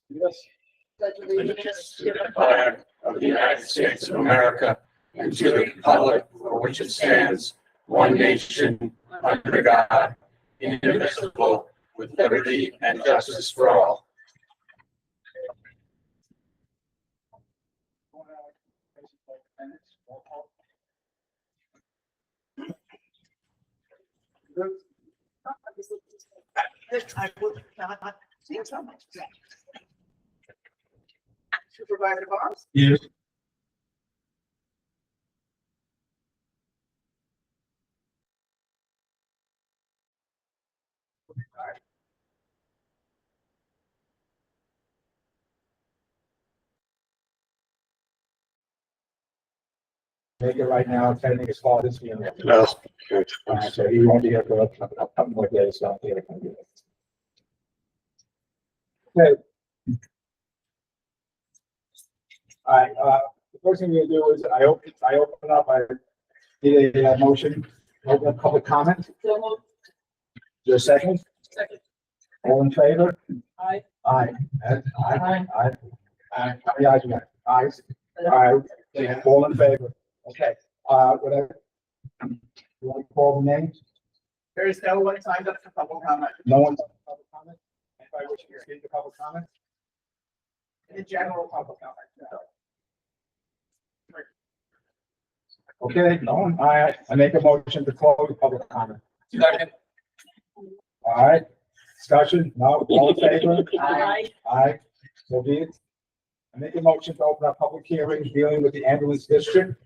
Yes. Allegiance to the flag of the United States of America and to the republic for which it stands, one nation, under God, indivisible, with liberty and justice for all. Supervisor Barnes? Yes. Make it right now, pending his father's funeral. No. So he won't be here for a couple more days, so I'm here. Okay. All right, the first thing we're gonna do is I open up, I need a motion, open up public comment. Is there a second? Second. All in favor? Aye. Aye. Aye. Aye. Aye. How many ayes we got? Ayes? All right, all in favor? Okay, whatever. You want to call the names? There is no one signed up for public comment. No one? Public comment? Anybody wishing to speak to public comment? In general public comment. No. Okay, no one, I make a motion to close the public comment. Second. All right, discussion, no, all in favor? Aye. Aye, so be it. I make a motion to open up public hearings dealing with the ambulance district.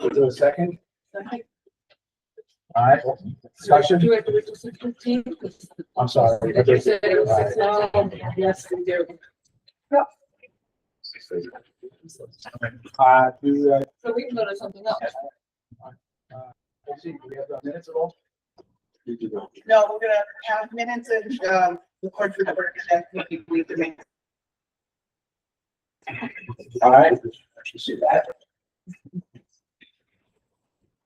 Is there a second? Second. All right, discussion, Do we have to wait till 6:15? I'm sorry. You said it was All 6 o'clock. Yes, we do. So we can go to something else. Let's see, do we have the minutes at all? No, we're gonna have minutes and, the court report and then we leave the minutes. All right, you see that?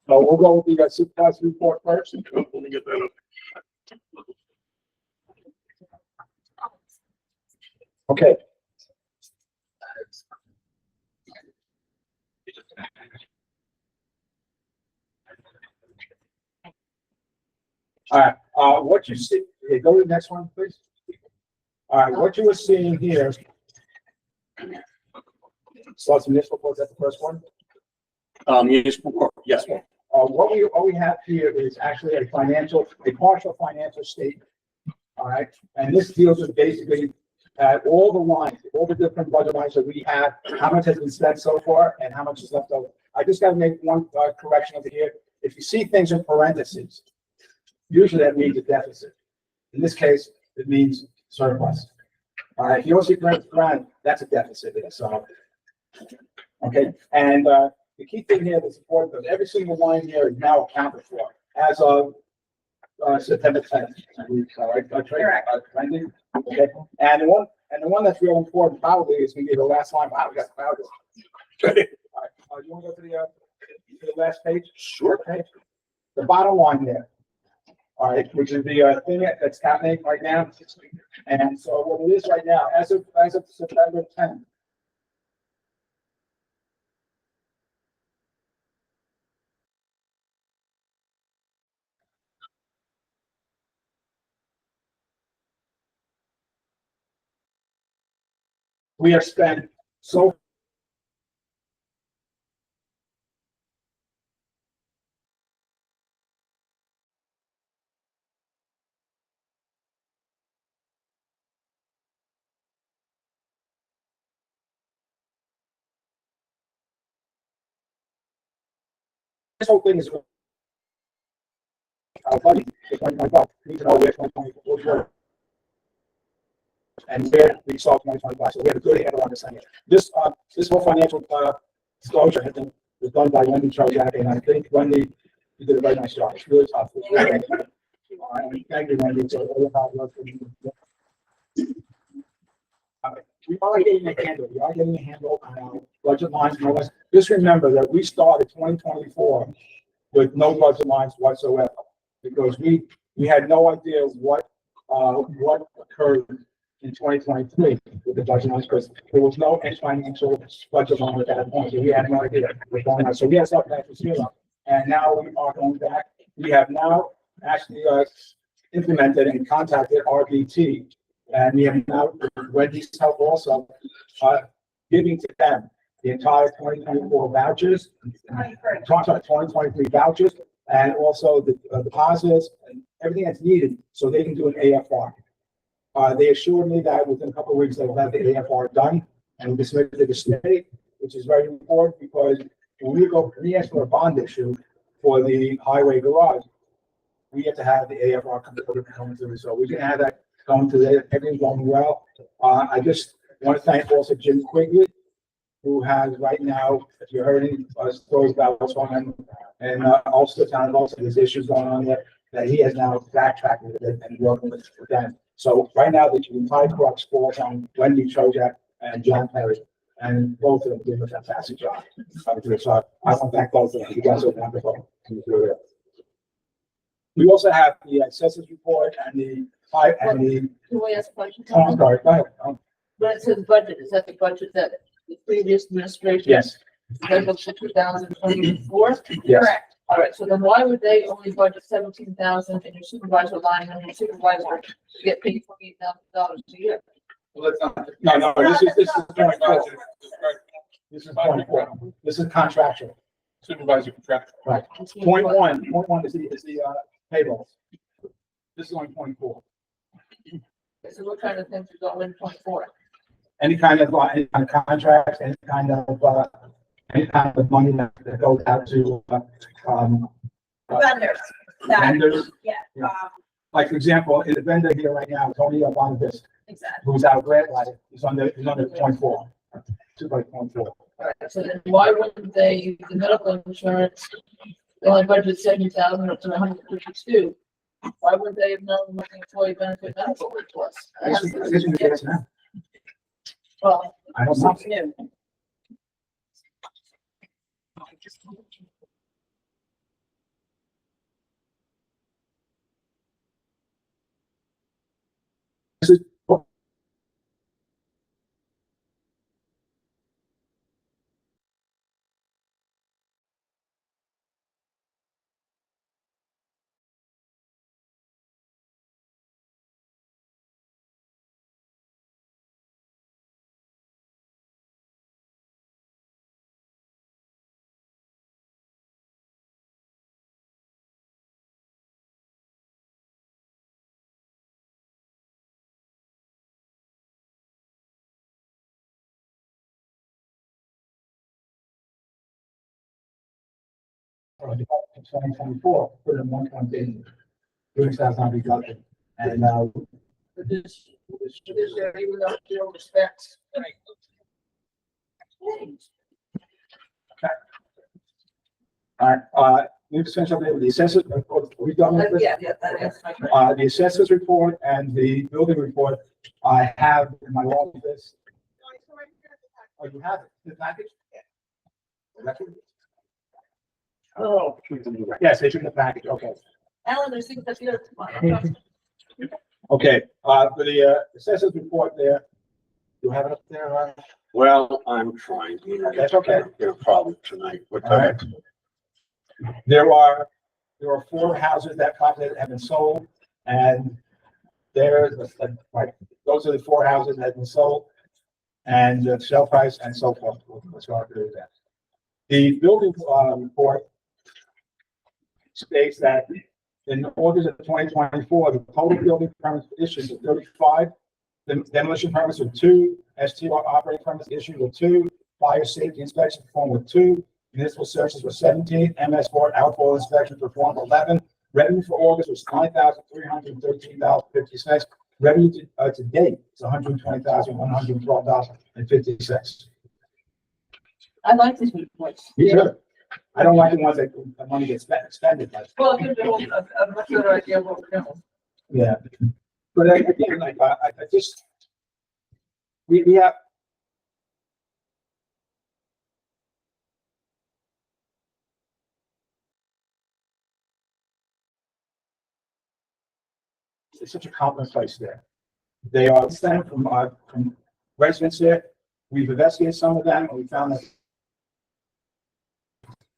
So we'll go with the supervisor report first. Let me get that up. Okay. All right, what you see, okay, go to the next one, please. All right, what you were seeing here. Starts municipal court, that's the first one. Municipal court, yes. What we have here is actually a partial financial statement. All right, and this deals with basically all the lines, all the different budget lines that we have, how much has been spent so far and how much is left over. I just got to make one correction over here. If you see things in parentheses, usually that means a deficit. In this case, it means surplus. All right, if you don't see parentheses around, that's a deficit. So, okay, and the key thing here that's important is every single line here is now accounted for as of September 10th. All right, Correct. Okay, and the one that's real important probably is going to be the last line. Wow, we got crowded. All right, you want to go to the last page? Sure. Okay. The bottom line there. All right, which is the thing that's happening right now. And so what it is right now, as of September 10th. We have spent so this whole thing is our budget for 2025. We need to know where 2024 and where we saw 2025. So we have a good handle on this thing. This whole financial disclosure was done by Wendy Charjak, and I think Wendy, you did a very nice job. It's really tough. It's really thank you, Wendy. It's a really hard work for you. We are getting a handle. We are getting a handle on our budget lines. No less. Just remember that we started 2024 with no budget lines whatsoever because we had no idea what what occurred in 2023 with the budget lines, because there was no financial budget line at that point, so we had no idea what was going on. So we had something that was zero, and now we are going back. We have now actually implemented and contacted RBT, and we have now Wendy's help also giving to them the entire 2024 vouchers, 2023 vouchers, and also the deposits and everything that's needed so they can do an AFR. They assured me that within a couple of weeks they will have the AFR done and will be submitted to the state, which is very important because when we ask for a bond issue for the highway garage, we have to have the AFR come through. So we're going to have that going through. Everything's going well. I just want to thank also Jim Quigley, who has right now, if you heard any stories about what's going on, and also Town Hall, there's issues going on there, that he has now backtracked with it and working with them. So right now, the entire crux falls on Wendy Chojak and John Perry, and both of them did a fantastic job. So I want to thank both of them. You guys are wonderful. We also have the assessors report and the Can we ask a question? Oh, I'm sorry, go ahead. When it says budget, is that the budget that the previous administration? Yes, That was for 2024? yes. Correct. All right, so then why would they only budget 17,000 and your supervisor line and your supervisor get paid $28,000 a year? Well, no, this is 24. This is 24. This is contractual. Supervisor contract. Right. Point one is the payroll. This is only 24. So what kind of things are going in 24? Any kind of contracts, any kind of money that goes out to Vendors. That, vendors. yeah, Like for example, in the vendor here right now, Tony Abonabis, exactly. who's out grant writer, is under 0.4. 2.4. All right, so then why wouldn't they use the medical insurance? They only budget 70,000 up to 152. Why wouldn't they have known what the employee benefit medical was? I guess we can get it now. Well, I don't know. new. This is in 2024, put in 1.8, doing staff on reduction. And But this, even though you don't respect. all right, we just finish up with the assessors. Are we done with this? Yeah, that answers my question. The assessors report and the building report I have in my office. Oh, you have it, the package? Oh, yes, it's in the package, okay. Alan, there's things that you're tomorrow. Okay, for the assessors report there, you have it up there, Well, I'm trying. That's okay. Get a problem tonight. What All right. There are 4 houses that have been sold, and those are the 4 houses that have been sold, and the sale price and so forth. Let's go through that. The building report states that in August of 2024, the total building permits issued were 35, the demolition permits were 2, STR operating permits issued were 2, fire safety inspection performed with 2, municipal searches were 17, MS4 outfall inspection performed 11. Revenue for August was $9,313.50. Revenue to date is $120,112.50. I like these reports. Me too. I don't like the ones that the money gets expended. Well, it gives you a much better idea of what we're doing. Yeah. But again, I just, we have. it's such a complex place there. They are sent from residents there. We've investigated some of them, and we found that,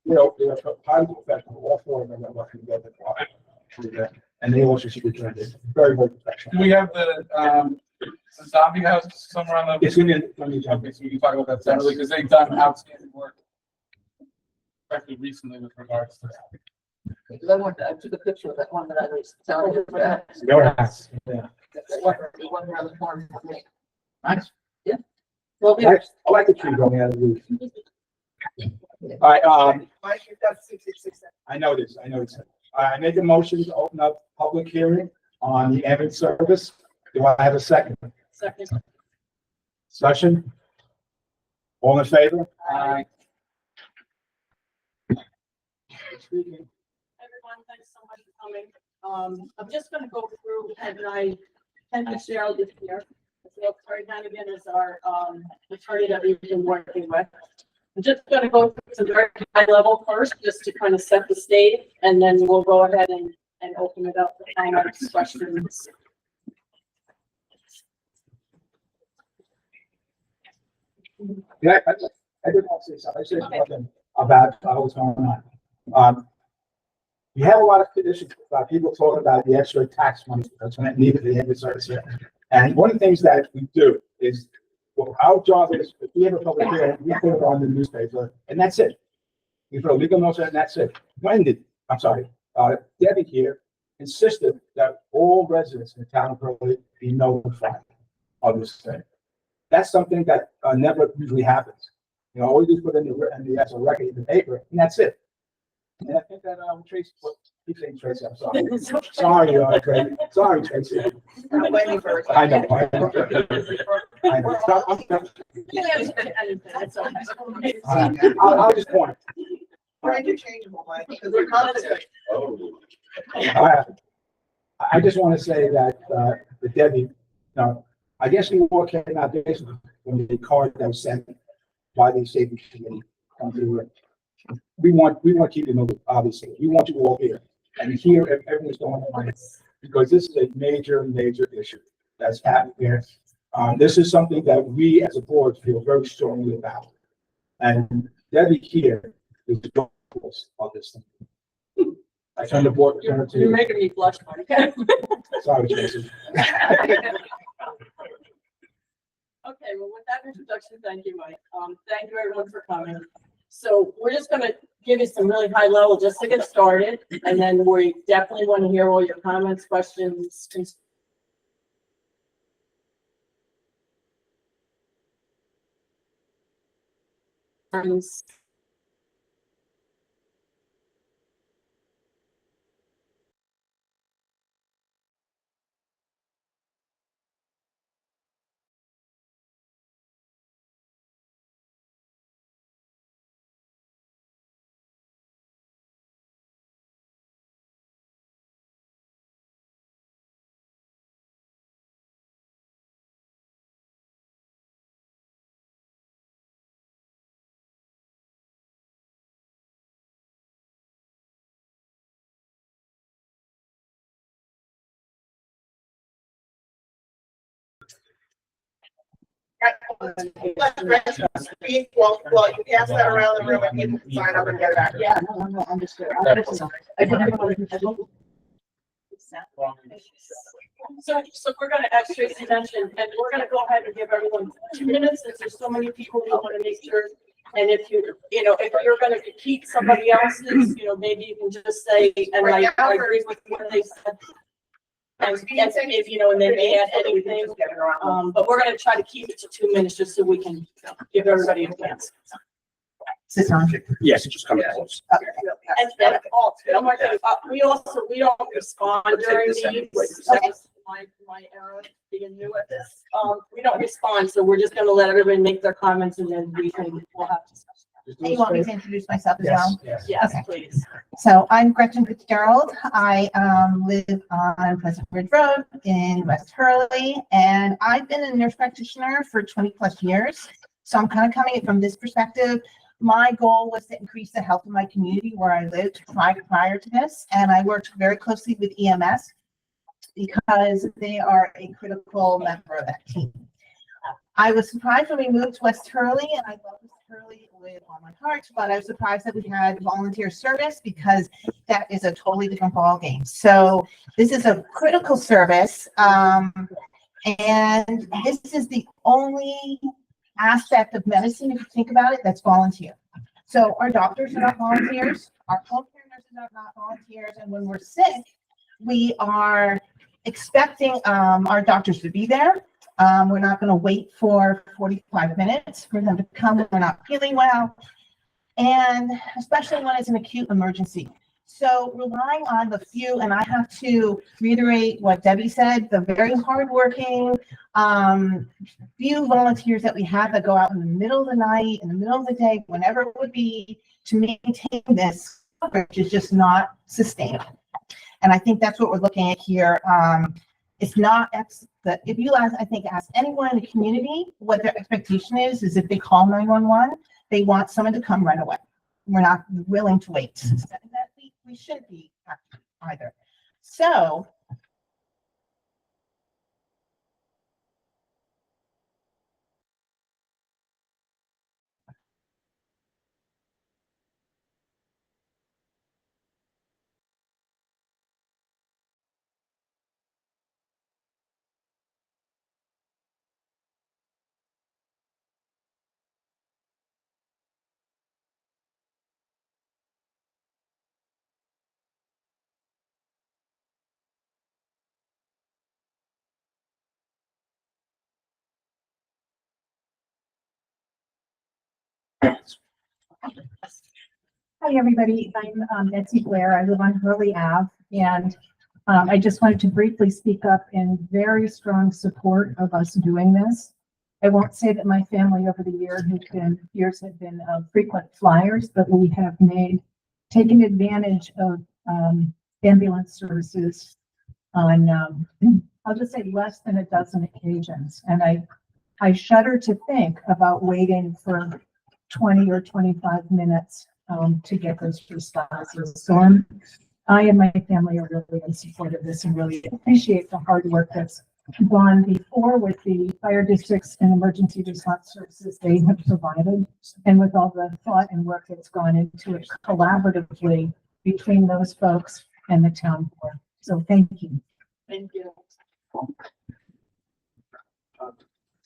you know, they are highly professional. All four of them are working together. And they also should be trained. Very, very professional. Do we have the zombie house somewhere on the? It's going to, let me jump. Okay, so we can talk about that separately, because they've done outstanding work. Especially recently with regards to that. Because I took a picture of that one that I was telling you about. Your house. Yeah. The one around the corner from me. Nice. Well, I like the tree growing out of the roof. All right, Mike, you've got 666. I know this. I make a motion to open up public hearing on the ambulance service. Do I have a second? second. Discussion? All in favor? Aye. Speaking. Everyone, thanks so much for coming. I'm just gonna go through, Ken Fitzgerald is here. So Terry Hannigan is our, attorney that we've been working with. I'm just gonna go through some very high level first, just to kind of set the stage, and then we'll go ahead and open it up for comments, questions. Yeah, I did want to say something. I said something about what's going on. We have a lot of issues about people talking about the extra tax money that's when it needed the ambulance service here. And one of the things that we do is, well, our job is, if we have a public hearing, we put it on the newspaper, and that's it. We put a legal notice, and that's it. Debbie here insisted that all residents in the town of Hurley be notified of this thing. That's something that never usually happens. You know, all you do is put in the as a record in the paper, and that's it. And I think that Tracy, keep saying Tracy, I'm sorry. Sorry, Tracy. Sorry, Tracy. I'm waiting for. I know. I know. I'll just point. We're interchangeable, Mike, because we're confident. I just want to say that, the Debbie, I guess we all came out basically when the card that was sent by the safety committee come through. We want to keep you in the loop, obviously. We want you all here and hear everything's going on, because this is a major, major issue that's happening here. This is something that we as a board feel very strongly about. And Debbie here is the focus of this thing. I turn the board to You're making me blush, Mike. Sorry, Tracy. Okay, well, with that introduction, thank you, Mike. Thank you everyone for coming. So we're just gonna give you some really high level just to get started, and then we definitely want to hear all your comments, questions, concerns. Well, you pass that around the room and people can sign up and get back. Yeah, no, understood. I didn't. So we're gonna, as Tracy mentioned, and we're gonna go ahead and give everyone 2 minutes, since there's so many people, we want to make sure. And if if you're gonna repeat somebody else's, maybe you can just say, and I agree with what they said. And if, and they may add anything, but we're gonna try to keep it to 2 minutes, just so we can give everybody a chance. Sit down. Yes, just come close. And then also, we don't respond during these. That's my error, being new at this. We don't respond, so we're just gonna let everybody make their comments, and then we'll have discussion. And you want me to introduce myself as well? Yes, Okay. please. So I'm Gretchen Fitzgerald. I live on Pleasant Ridge Road in West Hurley, and I've been a nurse practitioner for 20 plus years. So I'm kind of coming at it from this perspective. My goal was to increase the health of my community where I lived prior to this, and I worked very closely with EMS because they are a critical member of that team. I was surprised when we moved to West Hurley, and I love West Hurley with all my heart, but I was surprised that we had volunteer service because that is a totally different ballgame. So this is a critical service, and this is the only aspect of medicine, if you think about it, that's volunteer. So our doctors are not volunteers, our home care nurses are not volunteers, and when we're sick, we are expecting our doctors to be there. We're not going to wait for 45 minutes for them to come when we're not feeling well, and especially when it's an acute emergency. So relying on the few, and I have to reiterate what Debbie said, the very hardworking few volunteers that we have that go out in the middle of the night, in the middle of the day, whenever it would be, to maintain this coverage is just not sustainable. And I think that's what we're looking at here. It's not, if you ask, I think, ask anyone in the community what their expectation is if they call 911, they want someone to come right away. We're not willing to wait. That we shouldn't be either. So, hi, everybody. I'm Betsy Blair. I live on Hurley Ave, and I just wanted to briefly speak up in very strong support of us doing this. I won't say that my family over the years have been frequent flyers, but we have taken advantage of ambulance services on, I'll just say, less than a dozen occasions. And I shudder to think about waiting for 20 or 25 minutes to get those responses. So I and my family are really in support of this and really appreciate the hard work that's gone before with the fire districts and emergency response services they have provided, and with all the thought and work that's gone into it collaboratively between those folks and the town board. So thank you. Thank you.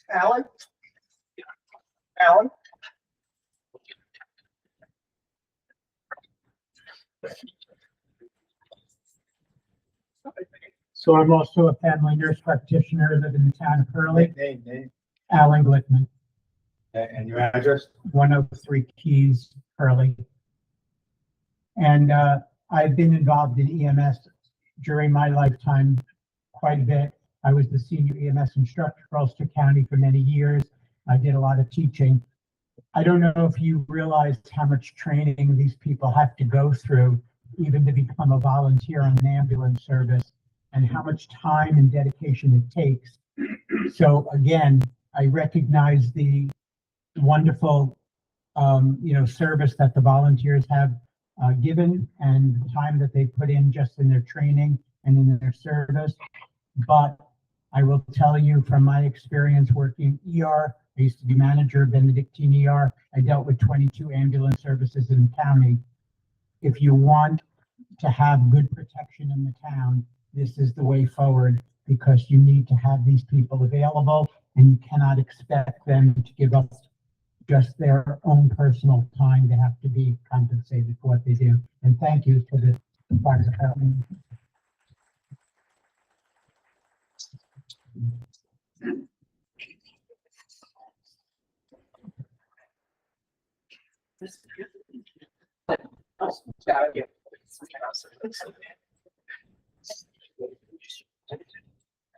Alan? Alan? So I'm also a family nurse practitioner, live in the town of Hurley. Name. Alan Glickman, And your address? 103 Keys, Hurley. And I've been involved in EMS during my lifetime quite a bit. I was the senior EMS instructor for Ulster County for many years. I did a lot of teaching. I don't know if you realize how much training these people have to go through even to become a volunteer on an ambulance service, and how much time and dedication it takes. So again, I recognize the wonderful, service that the volunteers have given, and the time that they put in just in their training and in their service. But I will tell you from my experience working ER, I used to be manager of Benedictine ER. I dealt with 22 ambulance services in the county. If you want to have good protection in the town, this is the way forward, because you need to have these people available, and you cannot expect them to give up just their own personal time. They have to be compensated for what they do. And thank you to the fire department.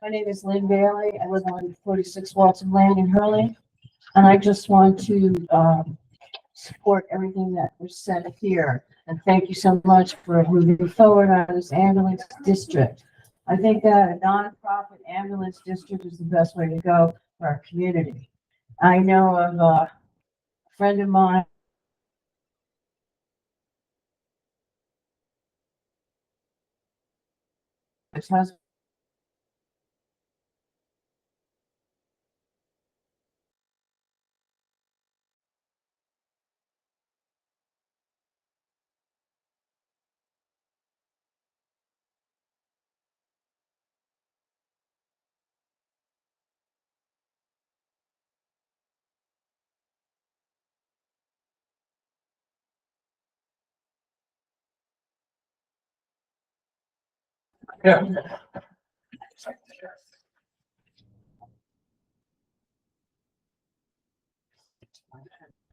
My name is Lynn Bailey. I live on 46 Walton Lane in Hurley. And I just want to support everything that was said here. And thank you so much for moving forward on this ambulance district. I think that a nonprofit ambulance district is the best way to go for our community. I know of a friend of mine his husband Yeah.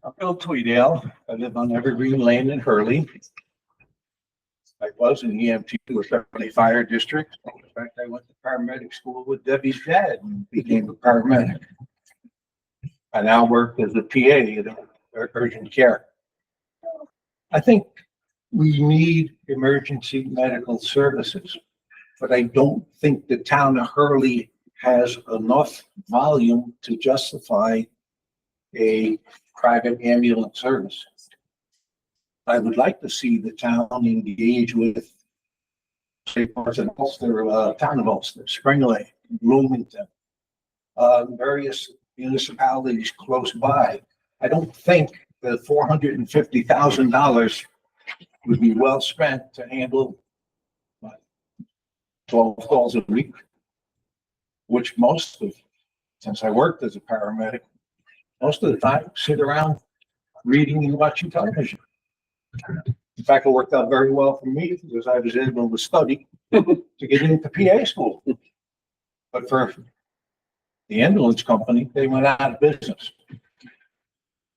I'm Bill Tweedale. I live on Evergreen Lane in Hurley. I was an EMT with Beverly Fire District. In fact, I went to paramedic school with Debbie's dad and became a paramedic. I now work as a PA at urgent care. I think we need emergency medical services, but I don't think the town of Hurley has enough volume to justify a private ambulance service. I would like to see the town engage with, say, parts of Ulster, town of Ulster, Spring Lake, Bloomington, various municipalities close by. I don't think that $450,000 would be well spent to handle 12 calls a week, which since I worked as a paramedic, most of the time sit around reading and watching television. In fact, it worked out very well for me because I was able to study to get into PA school. But for the ambulance company, they went out of business.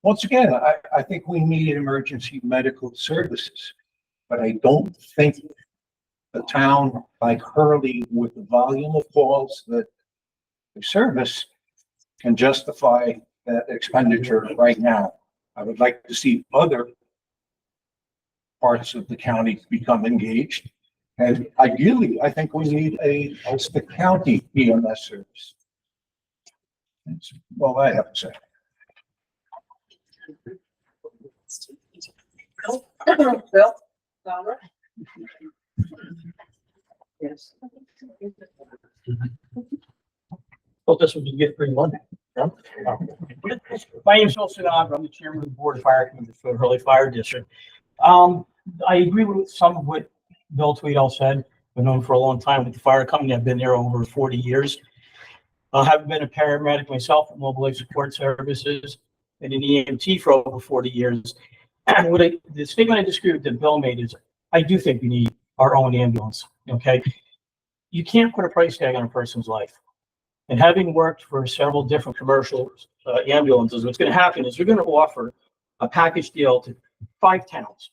Once again, I think we need emergency medical services, but I don't think a town like Hurley, with the volume of calls that they service, can justify that expenditure right now. I would like to see other parts of the county become engaged. And ideally, I think we need a Ulster County EMS service. That's all I have to say. Bill? Sandra? Yes. Thought this would be good for Monday. My name is Phil Sinatra. I'm the chairman of the board of fire committees for the Hurley Fire District. I agree with some of what Bill Tweedale said. Been known for a long time with the fire company. I've been there over 40 years. I have been a paramedic myself at Mobile Life Support Services and an EMT for over 40 years. And the statement I disagree with that Bill made is, I do think we need our own ambulance. Okay, you can't put a price tag on a person's life. And having worked for several different commercial ambulances, what's going to happen is you're going to offer a package deal to 5 towns.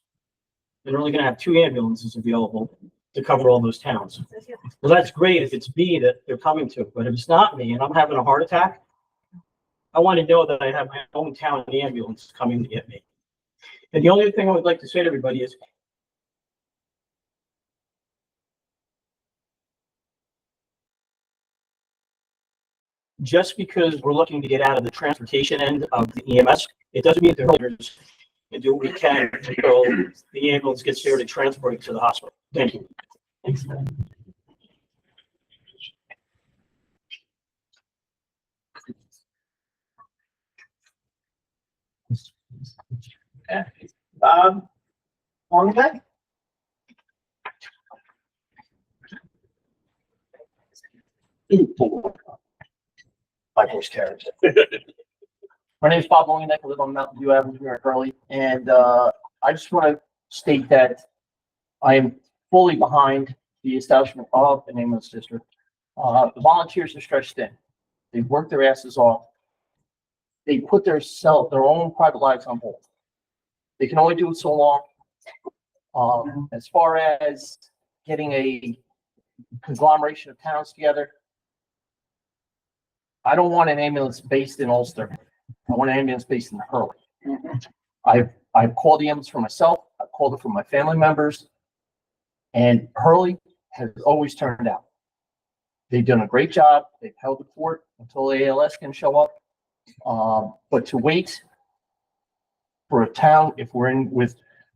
They're only going to have 2 ambulances available to cover all those towns. Well, that's great if it's me that they're coming to, but if it's not me and I'm having a heart attack, I want to know that I have my own town ambulance coming to get me. And the only thing I would like to say to everybody is, just because we're looking to get out of the transportation end of the EMS, it doesn't mean the hurlers can do what we can until the ambulance gets there to transport it to the hospital. Thank you. Thanks. Bob? On that? My voice carries. My name is Bob Longinek. I live on Mountain View Avenue here in Hurley. And I just want to state that I am fully behind the establishment of an ambulance district. The volunteers are stretched thin. They work their asses off. They put their own private lives on hold. They can only do it so long. As far as getting a conglomeration of towns together, I don't want an ambulance based in Ulster. I want an ambulance based in Hurley. I've called the ambulance for myself. I've called it for my family members. And Hurley has always turned out. They've done a great job. They've held the fort until ALS can show up. But to wait for a town, if we're in with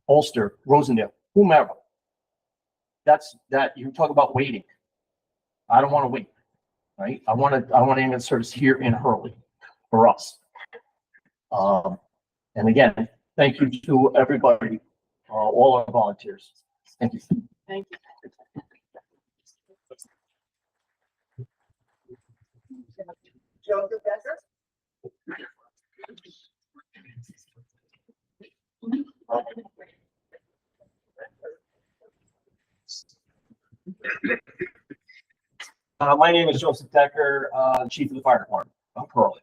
Ulster, Rosendale, whomever, you talk about waiting. I don't want to wait. Right? I want ambulance service here in Hurley for us. And again, thank you to everybody, all our volunteers. Thank you. Thank you. Joseph Becker? My name is Joseph Decker, Chief of the Fire Department of Hurley.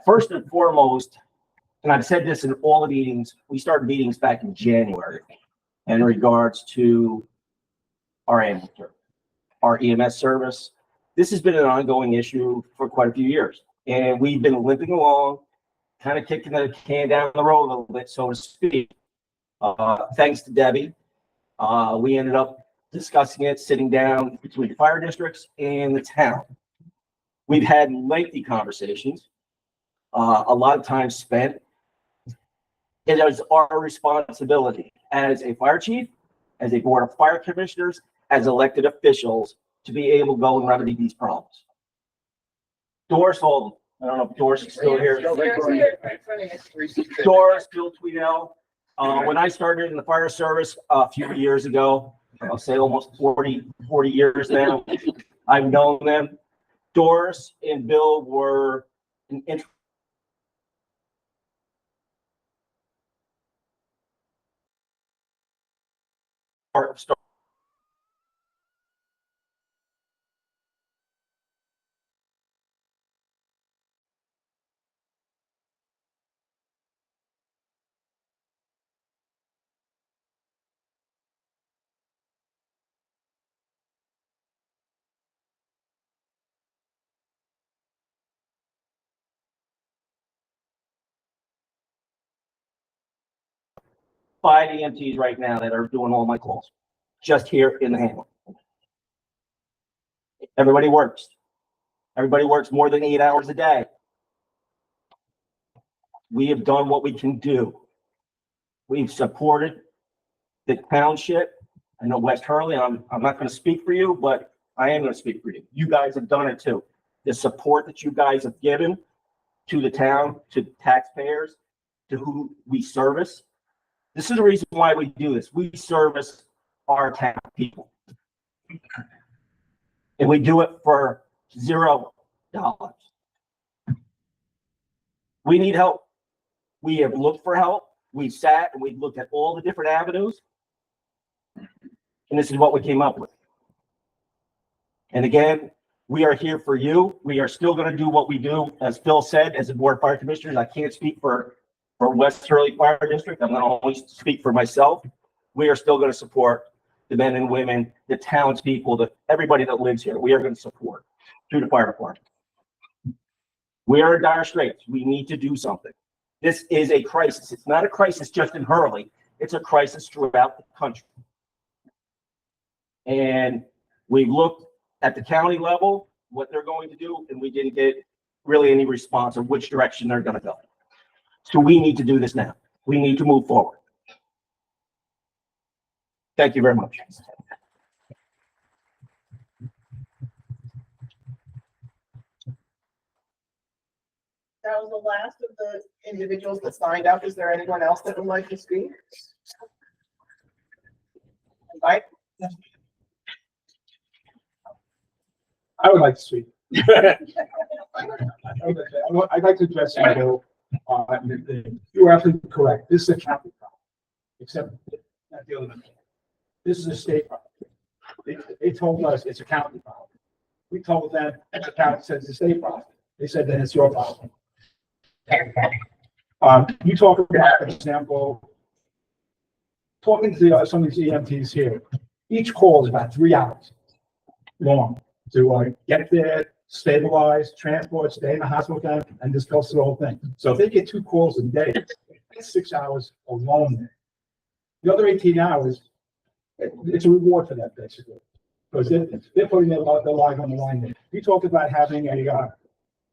First and foremost, and I've said this in all the meetings, we started meetings back in January in regards to our ambulance, our EMS service. This has been an ongoing issue for quite a few years, and we've been limping along, kind of kicking the can down the road a little bit, so to speak. Thanks to Debbie, we ended up discussing it, sitting down between the fire districts and the town. We've had lengthy conversations, a lot of time spent. It is our responsibility as a fire chief, as a board of fire commissioners, as elected officials to be able to go and remedy these problems. Doris Holden, I don't know if Doris is still here. Doris, Bill Tweedell. When I started in the fire service a few years ago, I'll say almost 40 years now, I've known them. Doris and Bill were an integral part of starting. Five EMTs right now that are doing all my calls, just here in the Hamlet. Everybody works. Everybody works more than 8 hours a day. We have done what we can do. We've supported the township. I know West Hurley, I'm not going to speak for you, but I am going to speak for you. You guys have done it too. The support that you guys have given to the town, to taxpayers, to who we service. This is the reason why we do this. We service our town people. And we do it for $0. We need help. We have looked for help. We've sat and we've looked at all the different avenues. And this is what we came up with. And again, we are here for you. We are still going to do what we do. As Phil said, as a board of fire commissioners, I can't speak for West Hurley Fire District. I'm going to only speak for myself. We are still going to support the men and women, the townspeople, everybody that lives here. We are going to support through the fire department. We are in dire straits. We need to do something. This is a crisis. It's not a crisis just in Hurley. It's a crisis throughout the country. And we looked at the county level, what they're going to do, and we didn't get really any response of which direction they're going to go. So we need to do this now. We need to move forward. Thank you very much. That was the last of the individuals that signed up. Is there anyone else that would like to speak? Mike? I would like to speak. I'd like to address you, Bill. You are absolutely correct. This is a county problem, except not the other one. This is a state problem. They told us it's a county problem. We told them the county says it's a state problem. They said then it's your problem. You talk about, for example, talking to some of these EMTs here. Each call is about 3 hours long to get there, stabilize, transport, stay in the hospital again, and discuss the whole thing. So if they get 2 calls a day, that's 6 hours alone there. The other 18 hours, it's a reward for that, basically. Because they're putting their life on the line there. You talked about having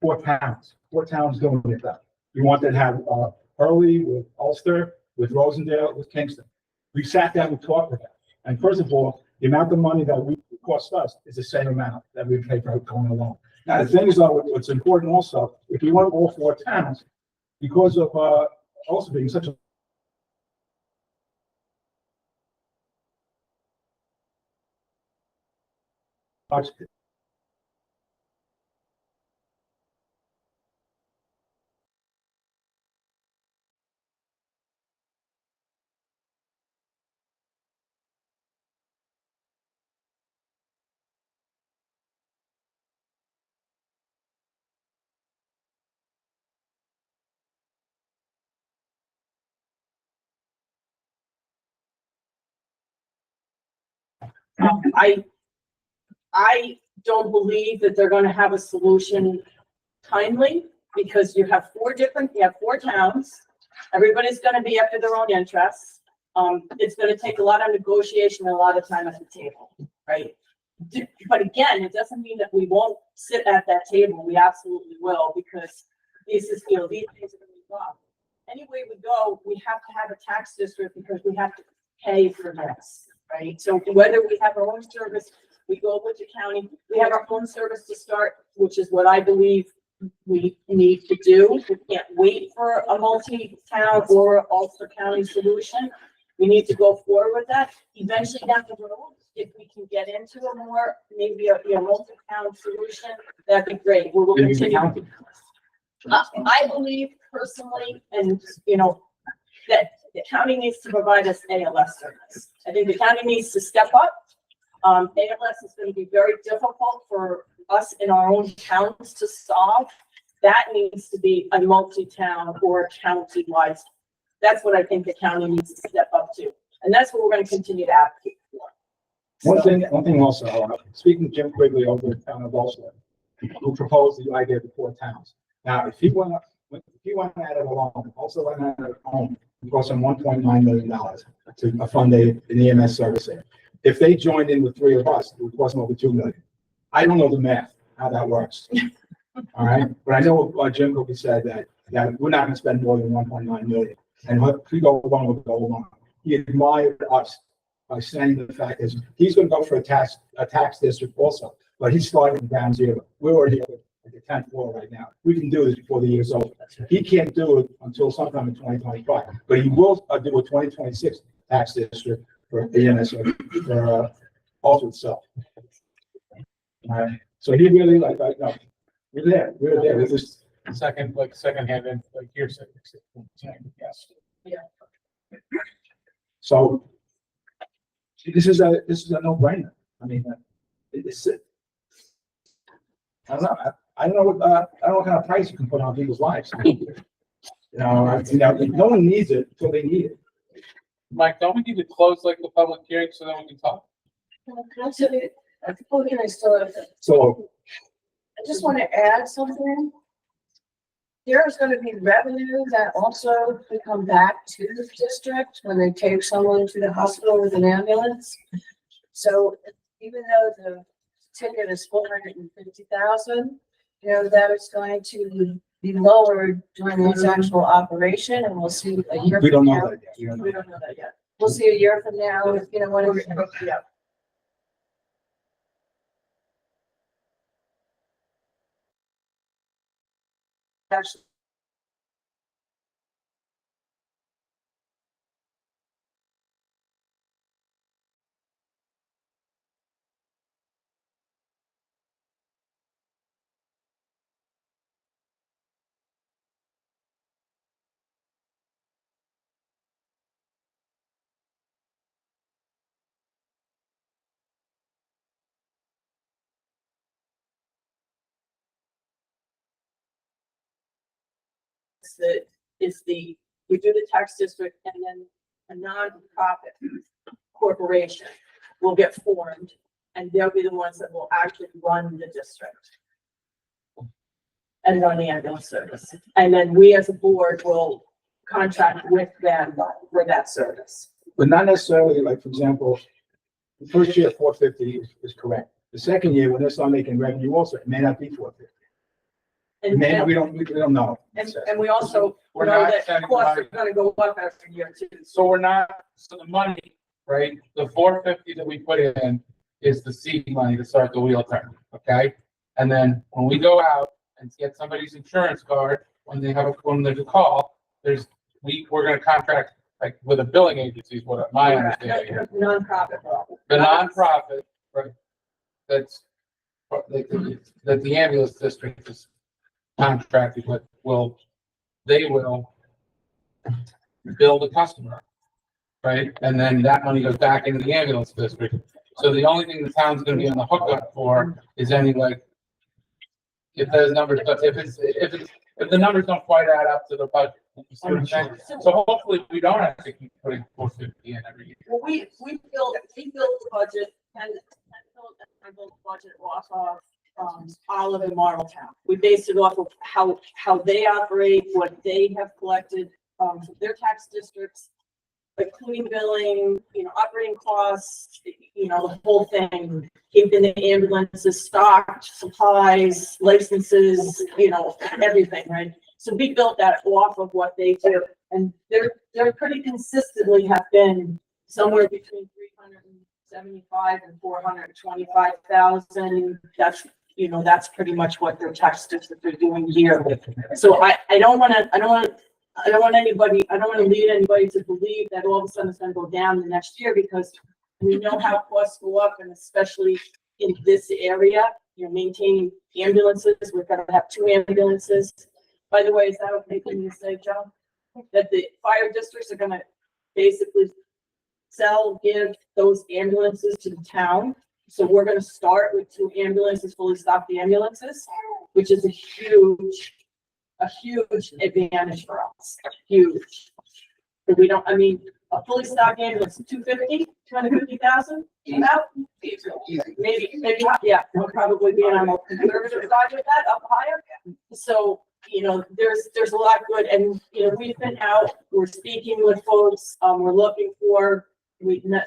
4 towns. 4 towns doing it. You want to have Hurley with Ulster, with Rosendale, with Kingston. We sat down and talked about it. And first of all, the amount of money that we cost us is the same amount that we pay for going along. Now, the thing is, what's important also, if you want all 4 towns, because of also being such a I don't believe that they're gonna have a solution timely, because you have four towns. Everybody's gonna be after their own interests. It's gonna take a lot of negotiation and a lot of time at the table, right? But again, it doesn't mean that we won't sit at that table. We absolutely will, because these things are gonna be rough. Any way we go, we have to have a tax district because we have to pay for this, right? So whether we have our own service, we go with the county, we have our own service to start, which is what I believe we need to do. We can't wait for a multi-town or Ulster County solution. We need to go forward with that. Eventually down the road, if we can get into a more, maybe a multi-town solution, that'd be great. We will continue. I believe personally, and that the county needs to provide us ALS service. I think the county needs to step up. ALS is going to be very difficult for us in our own towns to solve. That needs to be a multi-town or county-wide. That's what I think the county needs to step up to. And that's what we're going to continue to advocate for. One thing also, speaking to Jim Quigley over in town of Ulster, who proposed the idea of the four towns. Now, if he went at it alone, also went at it alone, it cost him $1.9 million to fund an EMS service there. If they joined in with three of us, it would cost them over $2 million. I don't know the math, how that works. All right, but I know Jim Quigley said that we're not going to spend more than $1.9 million. And if we go along, we'll go along. He admired us by saying the fact is he's going to go for a tax district also, but he's starting from ground zero. We're already at the 10th floor right now. We can do this before the year's over. He can't do it until sometime in 2025, but he will do a 2026 tax district for EMS for also itself. All right. So he really no, we're there. It's just Second hand, and like hearsay. Yes. Yeah. so. This is a no-brainer. I mean, it's I don't know. I don't know what kind of price you can put on people's lives. No one needs it until they need it. Mike, don't we need to close like the public hearing so that we can talk? So I just want to add something. There's going to be revenue that also could come back to the district when they take someone to the hospital with an ambulance. So even though the ticket is $450,000, that is going to be lowered during this actual operation, and we'll see a year. we don't from know now. that yet. We don't know that yet. We'll see a year from now if whatever. Yeah. Actually. We do the tax district, and then a non-profit corporation will get formed, and they'll be the ones that will actually run the district and run the ambulance service. And then we as a board will contract with them for that service. But not necessarily, like, for example, the first year, 450 is correct. The second year, when they start making revenue also, it may not be 450. And Maybe we don't know. and we also We're know not that setting costs money. are gonna go up every year too. So the money, right, the 450 that we put in is the seed money to start the wheel turn, okay? And then when we go out and get somebody's insurance card, when there's a call, we're gonna contract like with a billing agency is what my understanding is. Non-profit. The nonprofit, right, that the ambulance district is contracted with they will bill the customer, right? And then that money goes back into the ambulance district. So the only thing the town's gonna be on the hook up for is any if those numbers, if the numbers don't quite add up to the budget. You see what I'm saying? So hopefully we don't have to keep putting 450 in every year. Well, we built the budget And I built the budget off of, Olive and Marltown. We based it off of how they operate, what they have collected, their tax districts, including billing, operating costs, the whole thing. Keeping the ambulances stocked, supplies, licenses, everything, right? So we built that off of what they do, and they're pretty consistently have been somewhere between 375 and 425,000. That's pretty much what their tax districts are doing yearly. So I don't want to lead anybody to believe that all of a sudden it's going to go down the next year, because we know how costs go up, and especially in this area, maintaining ambulances. We're going to have 2 ambulances. By the way, is that okay for me to say, Joe? That the fire districts are going to basically give those ambulances to the town. So we're going to start with 2 ambulances, fully stocked ambulances, which is a huge advantage for us. Huge. But we don't, a fully stocked ambulance, 250,000 about? Maybe, yeah, we'll probably be on a conservative side with that, up higher. So, there's a lot good, and, we've been out, we're speaking with folks, we're looking for,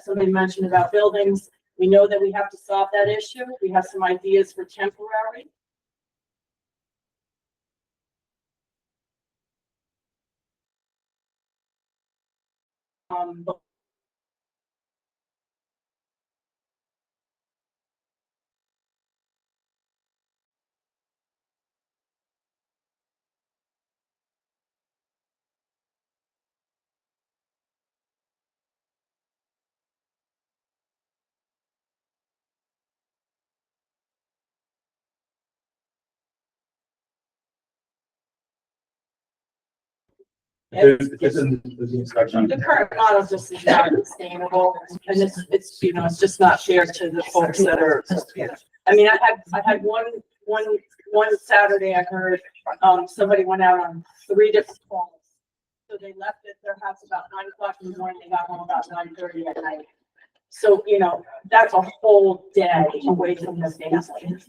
somebody mentioned about buildings. We know that we have to solve that issue. We have some ideas for temporary. But the current model just is not sustainable, and it's just not fair to the folks that are. I had one Saturday. I heard somebody went out on 3 different calls. So they left at their house about 9 o'clock in the morning. They got home about 9:30 at night. So that's a whole day away from the family.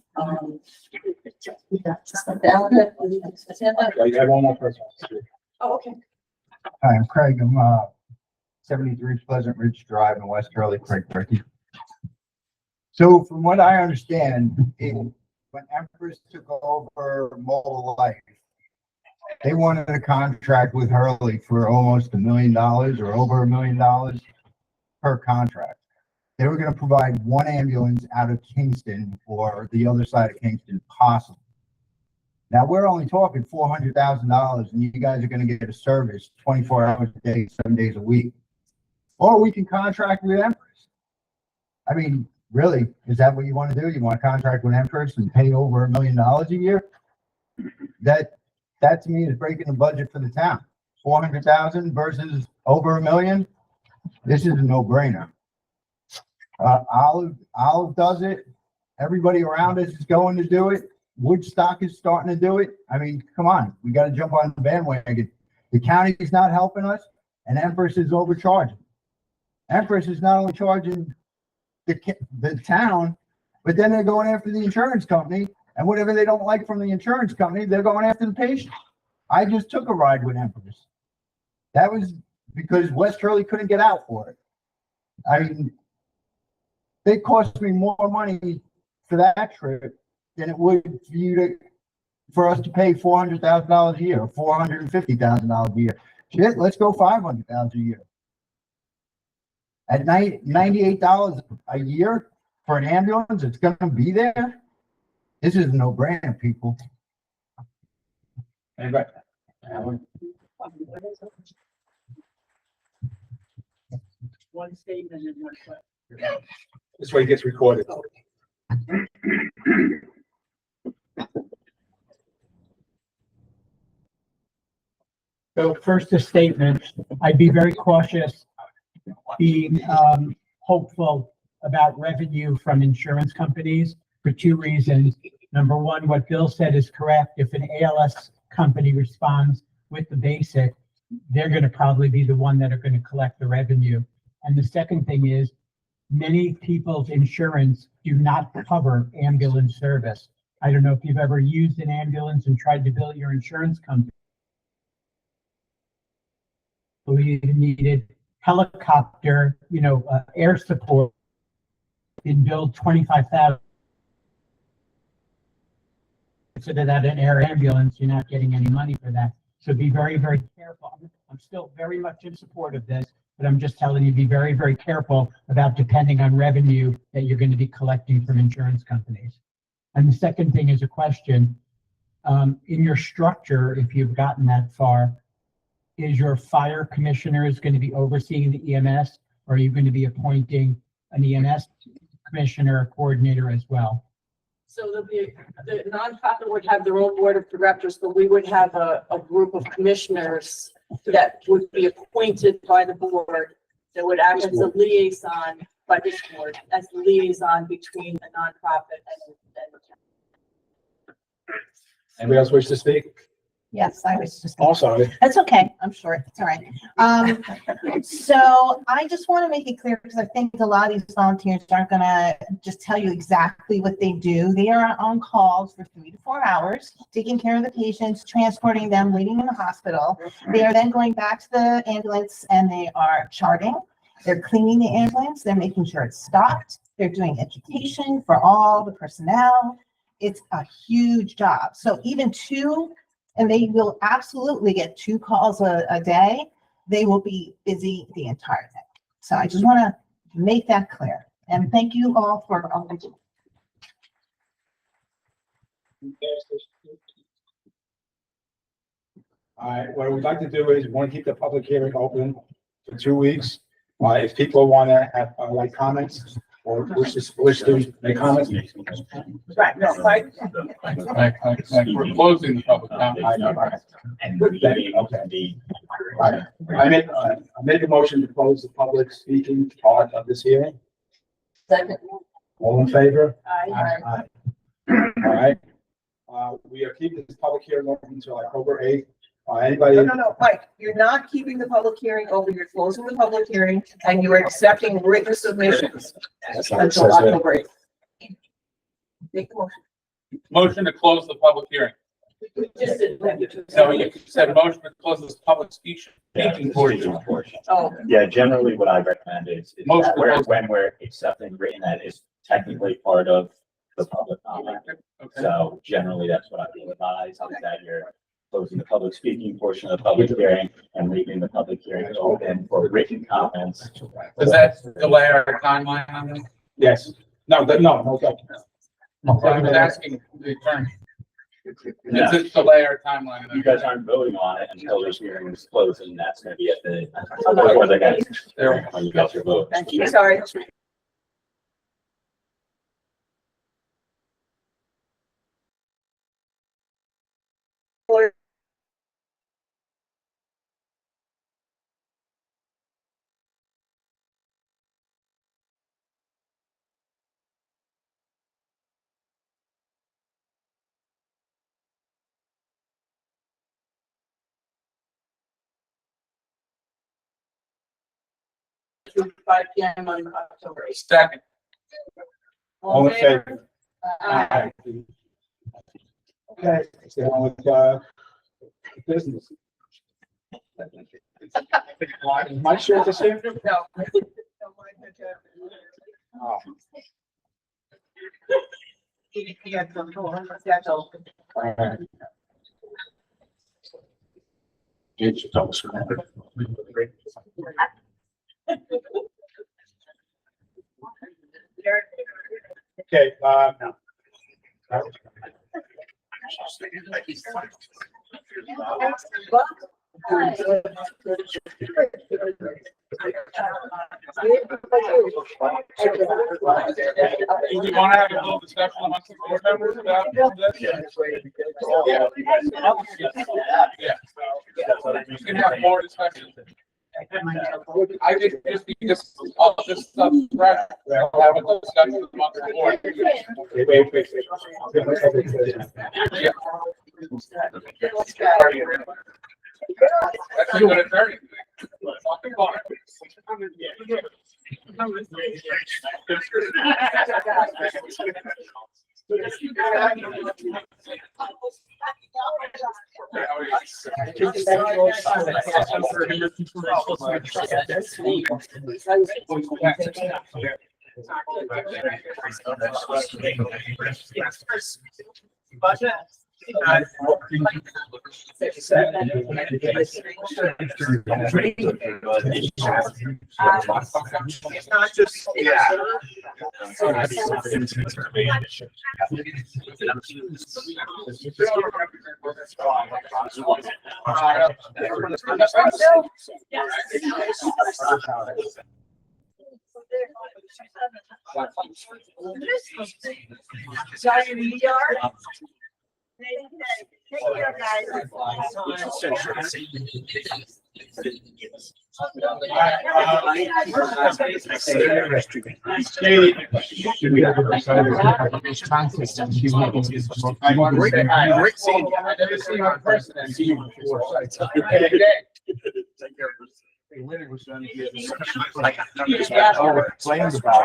You have one more person. Oh, okay. Hi, I'm Craig. I'm 73 Pleasant Ridge Drive in West Hurley, Craig Bricky. So from what I understand, when Empress took over Mobile Life, they wanted a contract with Hurley for almost $1 million or over $1 million per contract. They were going to provide 1 ambulance out of Kingston or the other side of Kingston possible. Now we're only talking $400,000, and you guys are going to get a service 24 hours a day, 7 days a week. Or we can contract with Empress. Really, is that what you want to do? You want to contract with Empress and pay over $1 million a year? That to me is breaking the budget for the town. 400,000 versus over $1 million. This is a no-brainer. Olive does it. Everybody around us is going to do it. Woodstock is starting to do it. Come on, we got to jump on the bandwagon. The county is not helping us, and Empress is overcharging. Empress is not only charging the town, but then they're going after the insurance company, and whatever they don't like from the insurance company, they're going after the patient. I just took a ride with Empress. That was because West Hurley couldn't get out for it. They cost me more money for that trip than it would for us to pay $400,000 a year, $450,000 a year. Shit, let's go $500,000 a year. At $98 a year for an ambulance, it's going to be there. This is a no-brainer, people. Anybody? One statement and one question. This way it gets recorded. So first, a statement. I'd be very cautious being hopeful about revenue from insurance companies for 2 reasons. Number one, what Bill said is correct. If an ALS company responds with the basic, they're going to probably be the one that are going to collect the revenue. And the second thing is, many people's insurance do not cover ambulance service. I don't know if you've ever used an ambulance and tried to bill your insurance company. We needed helicopter, air support. Been billed 25,000. Consider that an air ambulance, you're not getting any money for that. So be very, very careful. I'm still very much in support of this, but I'm just telling you, be very, very careful about depending on revenue that you're going to be collecting from insurance companies. And the second thing is a question. In your structure, if you've gotten that far, is your fire commissioner is going to be overseeing the EMS, or are you going to be appointing an EMS commissioner or coordinator as well? So the nonprofit would have their own board of directors, but we would have a group of commissioners that would be appointed by the board that would act as a liaison by this board, as the liaison between the nonprofit and the town. Anybody else wish to speak? Yes, I was just. Also, That's okay. I'm short. It's all right. So I just want to make it clear because I think a lot of these volunteers aren't gonna just tell you exactly what they do. They are on calls for 3 to 4 hours, taking care of the patients, transporting them, waiting in the hospital. They are then going back to the ambulance and they are charting. They're cleaning the ambulance. They're making sure it's stocked. They're doing education for all the personnel. It's a huge job. So even and they will absolutely get 2 calls a day. They will be busy the entire day. So I just want to make that clear. And thank you all for all the. all right, what we'd like to do is we want to keep the public hearing open for 2 weeks. If people want to have comments or wish to make comments. Right, no, like, We're closing the public comment. I know, all right. Okay. All right. I make a motion to close the public speaking part of this hearing. Second. All in favor? Aye. All right. We are keeping this public hearing open until October 8th. Anybody? no, Mike, you're not keeping the public hearing open. You're closing the public hearing and you are accepting written submissions until October 8th. Make the motion. Motion to close the public hearing. Just did. No, you said motion to close this public speaking portion. Oh, Yeah, generally what I recommend is Most that of the- when we're accepting written, that is technically part of the public comment. Okay. So generally, that's what I would advise, is that you're closing the public speaking portion of the public hearing and leaving the public hearing open for written comments. Does that delay our timeline on this? Yes. No. I was asking the attorney. Does it delay our timeline? You guys aren't voting on it until this hearing is closed, and that's gonna be at the, before the guys, when you got your vote. thank you. Sorry. To 5 p.m. on October 8th. Second. All in favor? Aye. Okay, let's get on with, business. Is my shirt this here? No. Oh, That's all. all right. Okay, Do we want to have a little discussion amongst the board members about this? Yeah. We can have more discussion. I think just because all this stuff is fresh, we'll have a discussion amongst the board. wait. Yeah. That's a good attorney. Fucking fine. It's not just, yeah. Great seeing you. I never seen you in person. I've seen you before. Take care. Winter was going to be complained about.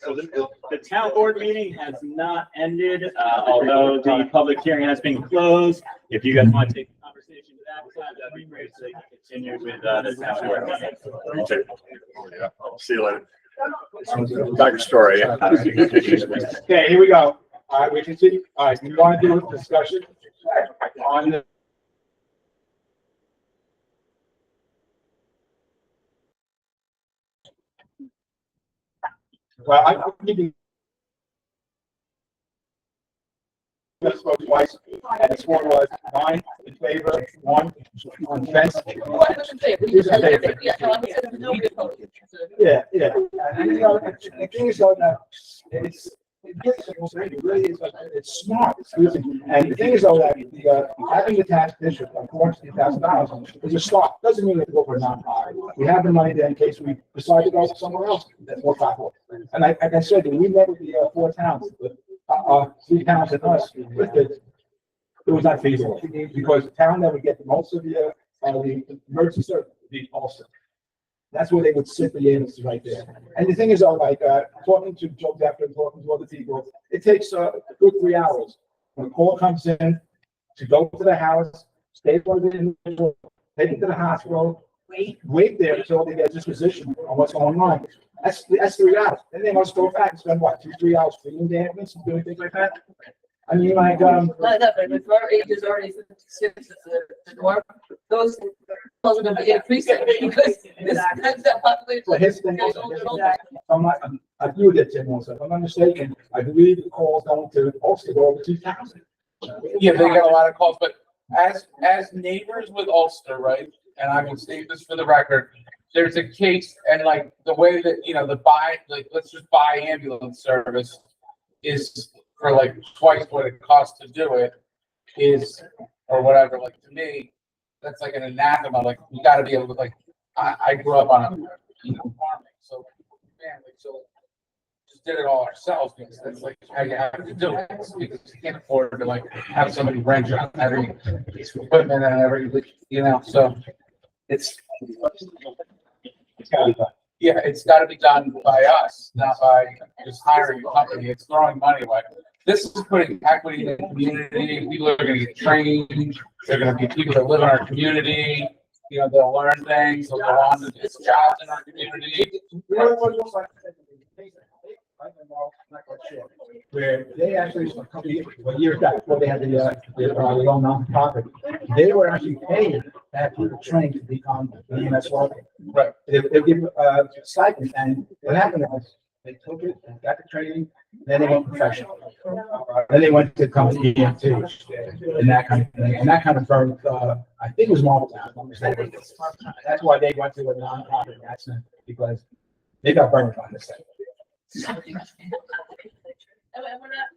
So the town board meeting has not ended, although the public hearing has been closed. If you guys want to take the conversation to that side, that'd be great. So they can continue with the town board meeting. See you later. Back to story. Okay, here we go. All right, we continue. All right, we want to do a discussion on the well, I'm giving spoke twice, and the score was 9 in favor, 1 on fence. Yeah, yeah. And you know, the thing is though that it really is, it's smart. And the thing is though that having the tax district, like $450,000 is a start. Doesn't mean we have to go for a non-profit. We have the money there in case we decide to go somewhere else that's more profitable. And like I said, we met with the 4 towns, 3 towns and us, it was not feasible because the town that would get the most of the emergency service would be Ulster. That's where they would sit the agencies right there. And the thing is, though, like talking to Joe Decker and talking to other people, it takes a good 3 hours. When a call comes in, to go to the house, stay for the individual, take it to the hospital, wait there until they get a disposition on what's going on. That's 3 hours. Then they must go back and spend what, 2-3 hours cleaning the ambulance and doing things like that. I mean, like, No, but if our age is already 56, the norm, those are going to be increasing because that's the population. well, his thing is, I agree with that, Tim, also. If I'm not mistaken, I believe the call's going to Ulster go over 2,000. Yeah, they got a lot of calls, but as neighbors with Ulster, right? And I will state this for the record, there's a case and like the way that, you know, let's just buy ambulance service is for like twice what it costs to do it is, or whatever, like to me, that's like an anathema, like you gotta be able to like, I grew up on a, farming, so family, so just did it all ourselves because that's like how you have to do it. Because you can't afford to like have somebody wrench on every piece of equipment and every, so it's gotta be done. Yeah, it's gotta be done by us, not by just hiring a company. It's throwing money away. This is putting equity in the community. People are gonna get trained. They're gonna be people that live in our community. They'll learn things. They'll go on to get jobs in our community. Where they actually, a couple of years back, before they had the own non-profit, they were actually paid to have people trained to become EMS worker. Right. They give stipend, and what happened was, they took it, and got the training, then they went professional. Then they went to become EMT, and that kind of thing, and that kind of firm, I think it was Marvel Town, if I'm mistaken. That's why they went to a non-profit in that sense, because they got burned on this thing. And we're not,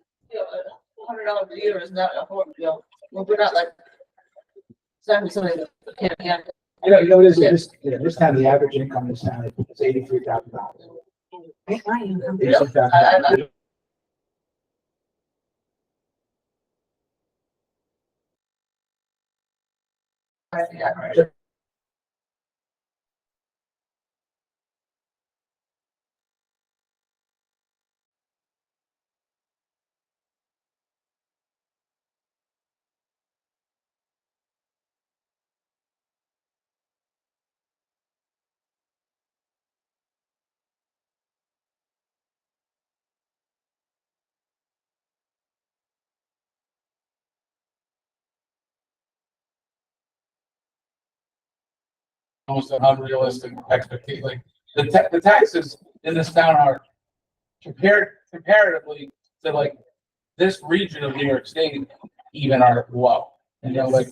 $100 a year is not affordable, we're not like, something that can't handle. This town, the average income in this town is $83,000. Almost an unrealistic expectation. Like the taxes in this town are comparatively to like this region of New York State even are low. And like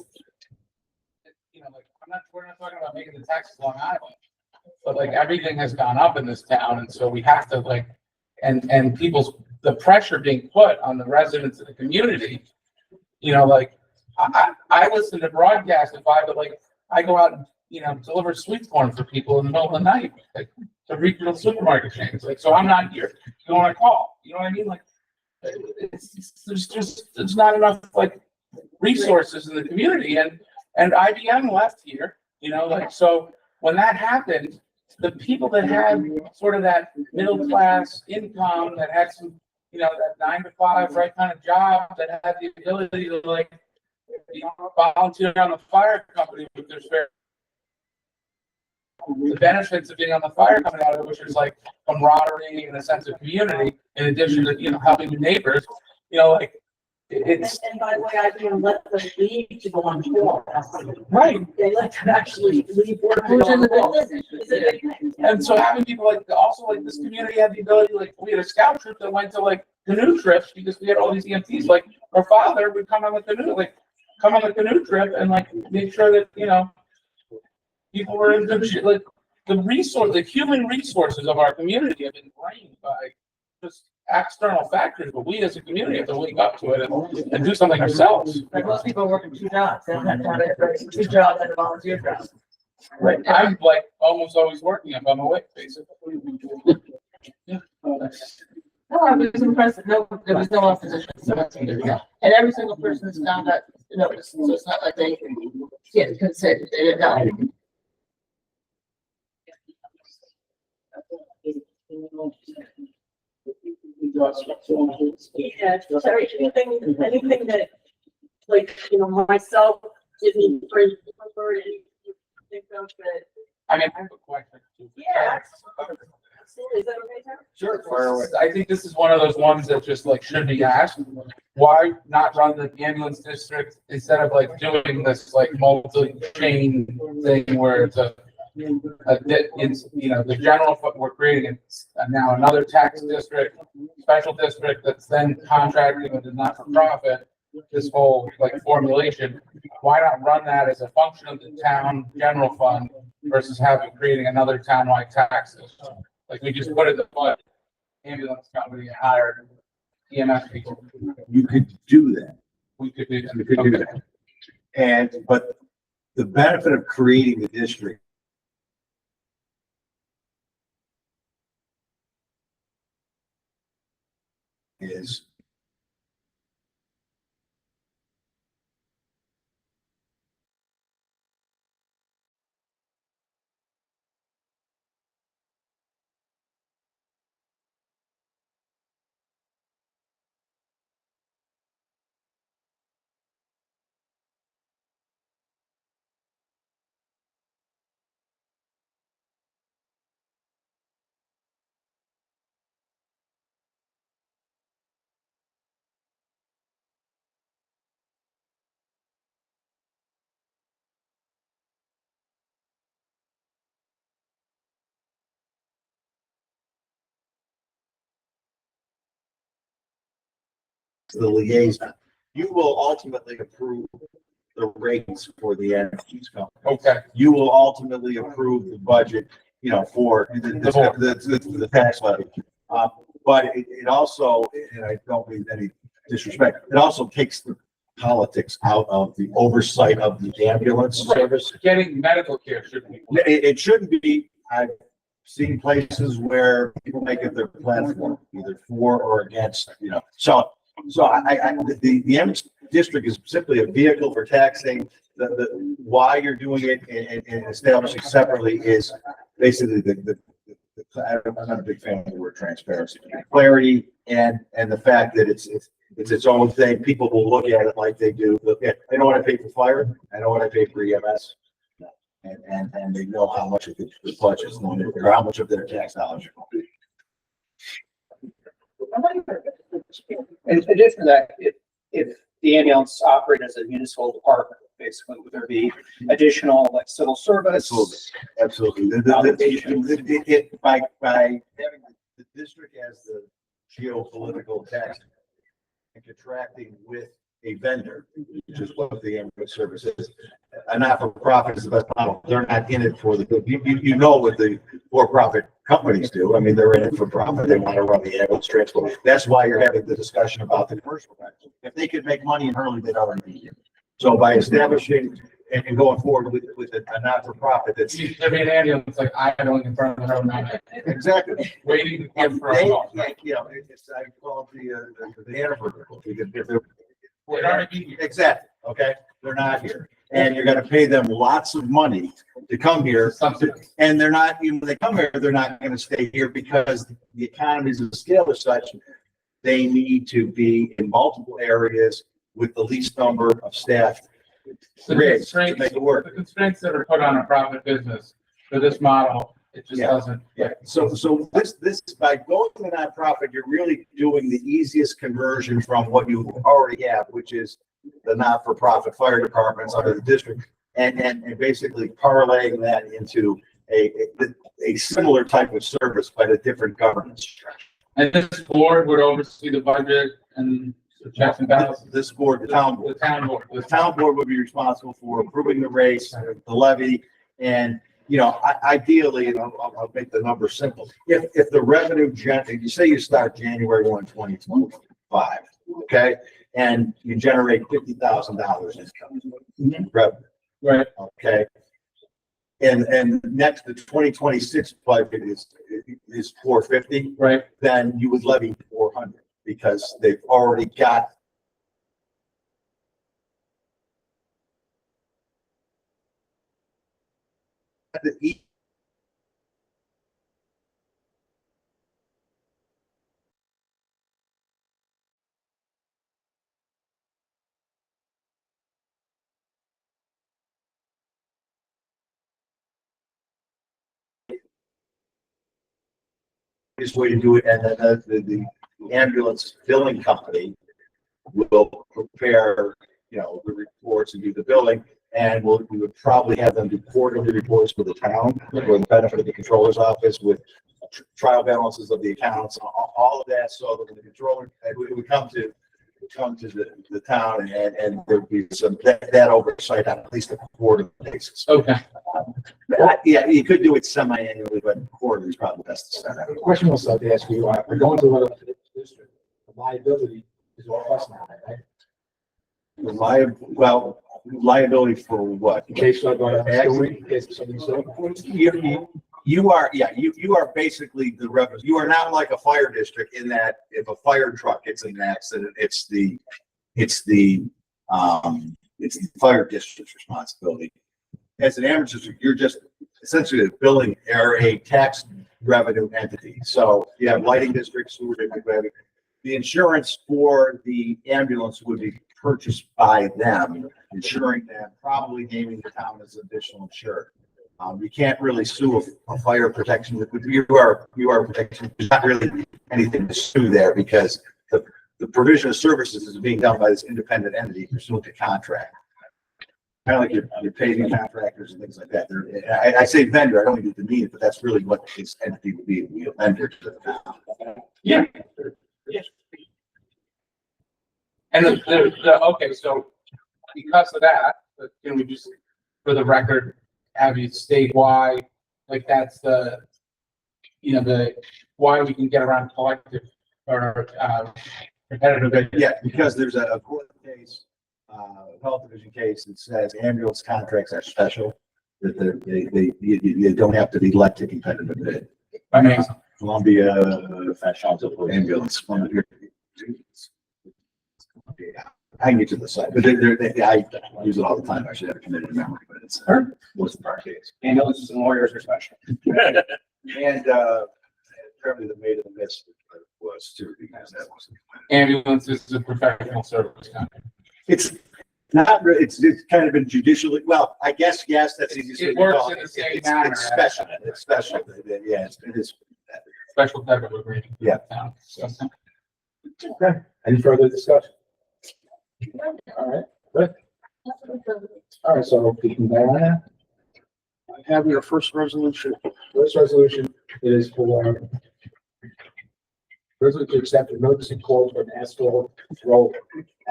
we're not talking about making the taxes Long Island, but like everything has gone up in this town, and so we have to like and people's the pressure being put on the residents of the community. Like I listen to broadcasts if I would like I go out and deliver sweet corn for people in the middle of the night, like to regional supermarket chains. Like, so I'm not here. You want to call? You know what I mean? Like, there's not enough like resources in the community, and IBM left here. Like so when that happened, the people that had sort of that middle class income, that had some, that 9 to 5 right kind of job, that had the ability to like volunteer on the fire company with their spare. The benefits of being on the fire coming out of it, which is like camaraderie and a sense of community, in addition to helping your neighbors, like it's. And by the way, I didn't let them leave to go on tour. Right. They let them actually leave work to go on tour. And so having people like also like this community had the ability, like we had a scout troop that went to like canoe trips because we had all these EMTs. Like our father would come on the canoe trip and like make sure that people were in good shape. Like the human resources of our community have been drained by just external factors, but we as a community have to wake up to it and do something ourselves. Like most people are working 2 jobs. They don't have time to 2 jobs and a volunteer job. Right. I'm like almost always working if I'm awake, basically. Yeah. No, I was impressed. No, there was no opposition. So and every single person has found that notice. So it's not like they could say they didn't know. Yeah, sorry, anything that, like, myself didn't bring forward, any think of that. I mean, I have a question too. Yeah. Absolutely. Is that okay, Tom? Sure. I think this is one of those ones that just like should be asked. Why not run the ambulance district instead of like doing this like multi-chain thing where it's the general, we're creating now another tax district, special district that's then contracting with the not-for-profit, this whole like formulation. Why not run that as a function of the town general fund versus creating another townwide tax system? Like we just put it in the budget, ambulance company and hired EMS people. You could do that. We could do that. You could do that. But the benefit of creating the district is the liaison. You will ultimately approve the rates for the entities company. Okay. You will ultimately approve the budget, for the tax levy. But it also, and I don't mean any disrespect, it also takes the politics out of the oversight of the ambulance service. Getting medical care shouldn't be. It shouldn't be. I've seen places where people make it their platform, either for or against, So the MS district is simply a vehicle for taxing why you're doing it and establishing separately is basically I'm not a big fan of the word transparency, clarity, and the fact that it's its own thing. People will look at it like they do. They know what I pay for fire. I know what I pay for EMS. And they know how much of the budget is going to, or how much of their tax dollars are going to be. In addition to that, if the ambulance operate as a municipal department, basically, would there be additional like civil service? Absolutely. By having the district as the geopolitical tax and contracting with a vendor, which is what the ambulance service is. A not-for-profit is the best model. They're not in it for the good. You know what the for-profit companies do. I mean, they're in it for profit. They want to run the ambulance transport. That's why you're having the discussion about the commercial practice. If they could make money in Hurley, they'd already be here. So by establishing and going forward with a not-for-profit, that's I mean, ambulance, like I don't in front of the road. exactly Waiting to give for a they, call. you know, it's I call it the Hannaford. If they're They'd already be here. exactly okay, they're not here, and you're going to pay them lots of money to come here. And they're not, even when they come here, they're not going to stay here because the economies of scale are such. They need to be in multiple areas with the least number of staff The rigs to constraints, make it work. the constraints that are put on a profit business for this model, it just Yeah. doesn't. Yeah, so this by going to the nonprofit, you're really doing the easiest conversion from what you already have, which is the not-for-profit fire departments under the district, and basically parlaying that into a similar type of service, but a different governance structure. And this board would oversee the budget and the checks and balances. This board, the town board. The town board. The town board would be responsible for approving the rates, the levy, and, you know, ideally, and I'll make the number simple. If the revenue you say you start January 1, 2025, okay? And you generate $50,000 income revenue, Right. okay? And next, the 2026 budget is 450, Right. then you would levy 400 because they've already got the easiest way to do it, and then the ambulance billing company will prepare, you know, the reports and do the billing, and we would probably have them do quarterly reports for the town, for the benefit of the controller's office with trial balances of the accounts, all of that, so that the controller, it would come to the town, and there'd be some that oversight on at least a quarterly basis. Okay. Yeah, you could do it semi-annually, but quarterly is probably best to start out. The question was to ask you, we're going to the district, the liability is all us now, right? Liability for what? In case of Accident. in case of something so. You are basically the revenue. You are not like a fire district in that if a fire truck gets in an accident, it's the fire district's responsibility. As an ambulance district, you're just essentially a billing or a tax revenue entity. So you have lighting districts, sewer district, the insurance for the ambulance would be purchased by them, insuring them, probably naming the town as additional insured. You can't really sue a fire protection. You are protection. There's not really anything to sue there because the provision of services is being done by this independent entity pursuant to contract. Kind of like your paving contractors and things like that. I say vendor, I don't even mean it, but that's really what this entity would be a vendor to the town. Yeah. Yeah. And okay, so because of that, can we just, for the record, have you state why, like that's the, you know, the, why we can get around collective or competitive. Yeah, because there's a court case, health division case that says ambulance contracts are special, that you don't have to be let to competitive bid. Amazing. Columbia ambulance. I can get to the site, but I use it all the time. I should have a committed memory, but it's most of our case. Ambulances and lawyers are special. And apparently the maid of the mist was too, because that wasn't. Ambulance is a professional service company. It's not, it's kind of been judicially, well, I guess, yes, that's the easiest. way It to works call in the it. same It's manner. special, it's special, yeah, it is. Special type of agreement. Yeah. So, Okay, any further discussion? All right, good. All right, so we can go on now. Have your first resolution. First resolution is for resolution to accept emergency calls for an asphalt road.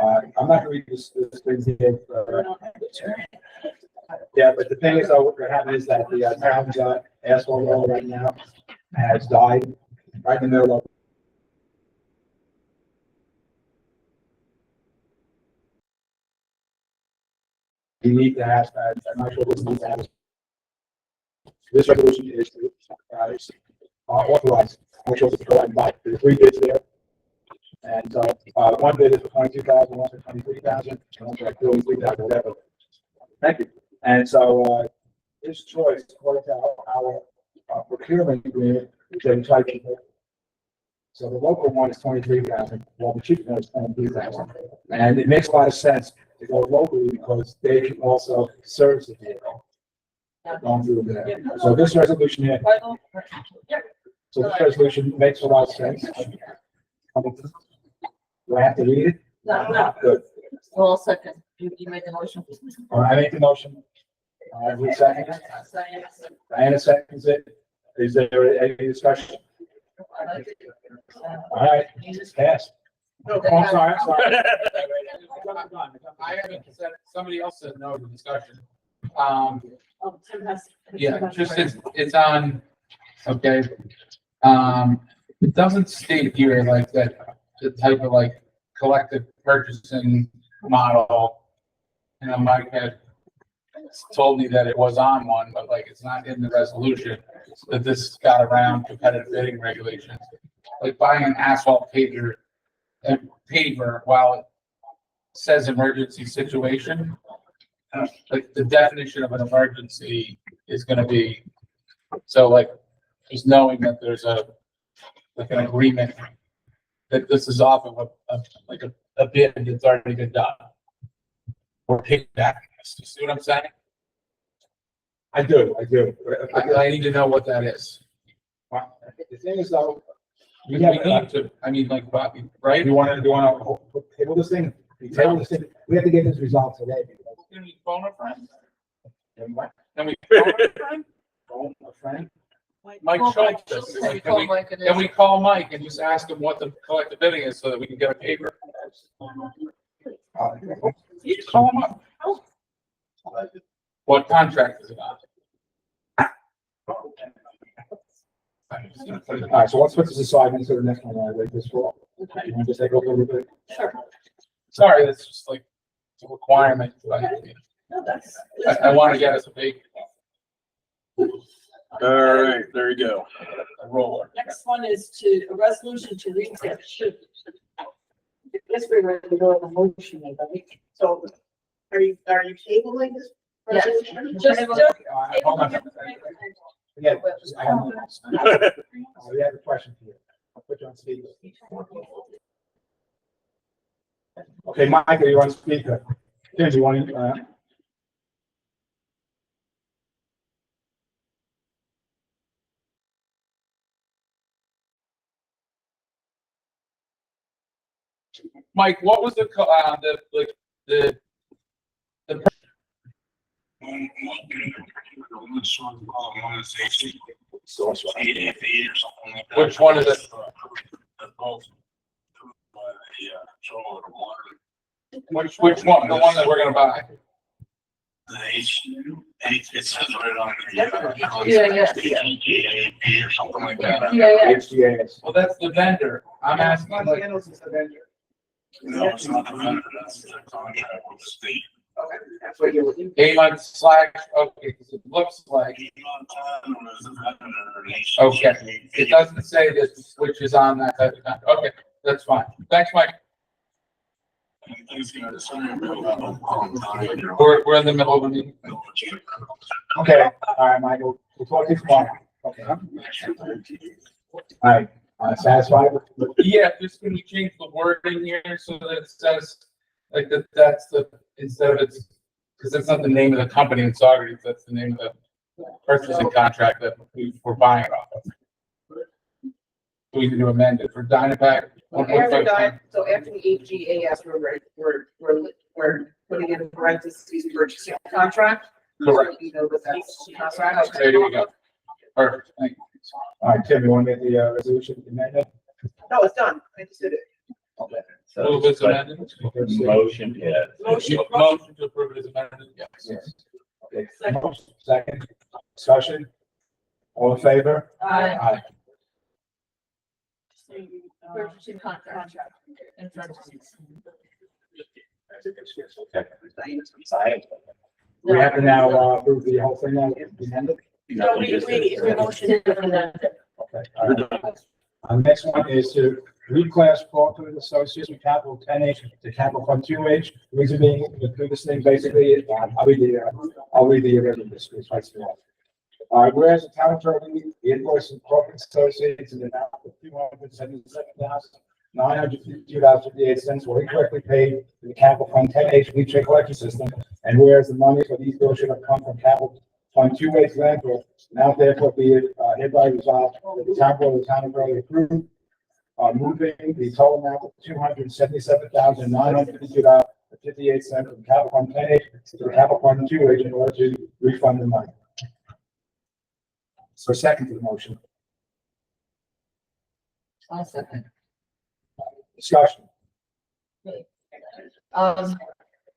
I'm not gonna read this thing here. Yeah, but the thing is, what we're having is that the town's asphalt road right now has died right in the middle of. You need to ask, I'm not sure this needs to ask. This resolution is to authorize, which was to go and buy, there's 3 bids there. And one bid is for 22,000, one for 23,000, and one for like 33,000, whatever. Thank you. And so this choice, according to our procurement agreement, is in type of. So the local one is 23,000, while the cheap one is 23,000. And it makes a lot of sense to go locally because they can also service the vehicle. Going through there. So this resolution here, so this resolution makes a lot of sense. Do I have to read it? No. Good. Well, second, you made the motion. All right, I make the motion. Who second it? Diana seconds it. Is there any discussion? All right, pass. Oh, I'm sorry, I'm sorry. I haven't said, somebody else said no to discussion. Tim has. Yeah, just it's on, okay. It doesn't state here like that, the type of like collective purchasing model. You know, Mike had told me that it was on one, but like it's not in the resolution, that this got around competitive bidding regulations. Like buying an asphalt paver while it says emergency situation. Like the definition of an emergency is gonna be, so like, just knowing that there's like an agreement that this is off of a bid that's already been done. Or piggyback, you see what I'm saying? I do. I need to know what that is. The thing is though, We need to, I mean, like, right? you want to table this thing? We table this thing. We have to get this resolved today. Can we phone a friend? And what? Can we phone a friend? Phone a friend? Mike Schultz. Can we call Mike and just ask him what the collective bidding is so that we can get a paper? Call him up. What contract is it on? All right, so let's put this aside into the next one. I'll wait this for. You want to just take a little bit? Sure. Sorry, that's just like it's a requirement. No, that's. I want to get us a big All right, there you go. roller. Next one is a resolution to retail. This we're ready to go on the motion, right? So are you tabling this Yes. resolution? Hold on. Yeah, we have a question for you. I'll put you on speaker. Okay, Michael, you're on speaker. Tim, you want to, Mike, what was the which one is it? Which one? The one that we're gonna buy? It says right on Yeah. or something like that. Yeah. HGAS. Well, that's the vendor. I'm asking like, No, it's not the vendor, that's the contract with the state. That's what you're looking. A-1 slash, okay, because it looks like, okay, it doesn't say that which is on that type of contract. Okay, that's fine. Thanks, Mike. We're in the middle of a meeting. Okay, all right, Michael, we'll talk to you tomorrow. Okay. All right, satisfied with? Yeah, just can we change the wording here so that it says, like, that's the, instead of it's, because that's not the name of the company in Saugerties, that's the name of the purchasing contract that we're buying it off of. So we need to amend it for Dynapack. So after the HGAS, we're putting in parentheses purchasing contract. Correct. You know, that that's contract. There you go. Perfect, thank you. All right, Tim, you want to make the resolution amendment? No, it's done. I just did it. Okay. Move as amended. Motion, yeah. Motion to approve it as amended, yes. Yes. Okay, second, discussion, all in favor? Aye. Aye. Purchasing contract. And parentheses. Okay. We have to now approve the whole thing now, amended? No, we motion. Okay, all right. The next one is to reclass Crawford and Associates from Capital 10H to Capital Fund 2H. Reason being, through this thing, basically, I'll read the original, this is right now. Whereas the town attorney, the invoice of Crawford and Associates in the amount of $277,952.58 were incorrectly paid to the Capital Fund 10H leachate collection system. And whereas the money for these bills should have come from Capital Fund 2H landfill, now therefore be it hereby resolved that the town board of the town of Hurley approved moving the total amount of $277,952.58 from Capital Fund 10H to the Capital Fund 2H in order to refund the money. So second to the motion. I'll second. Discussion.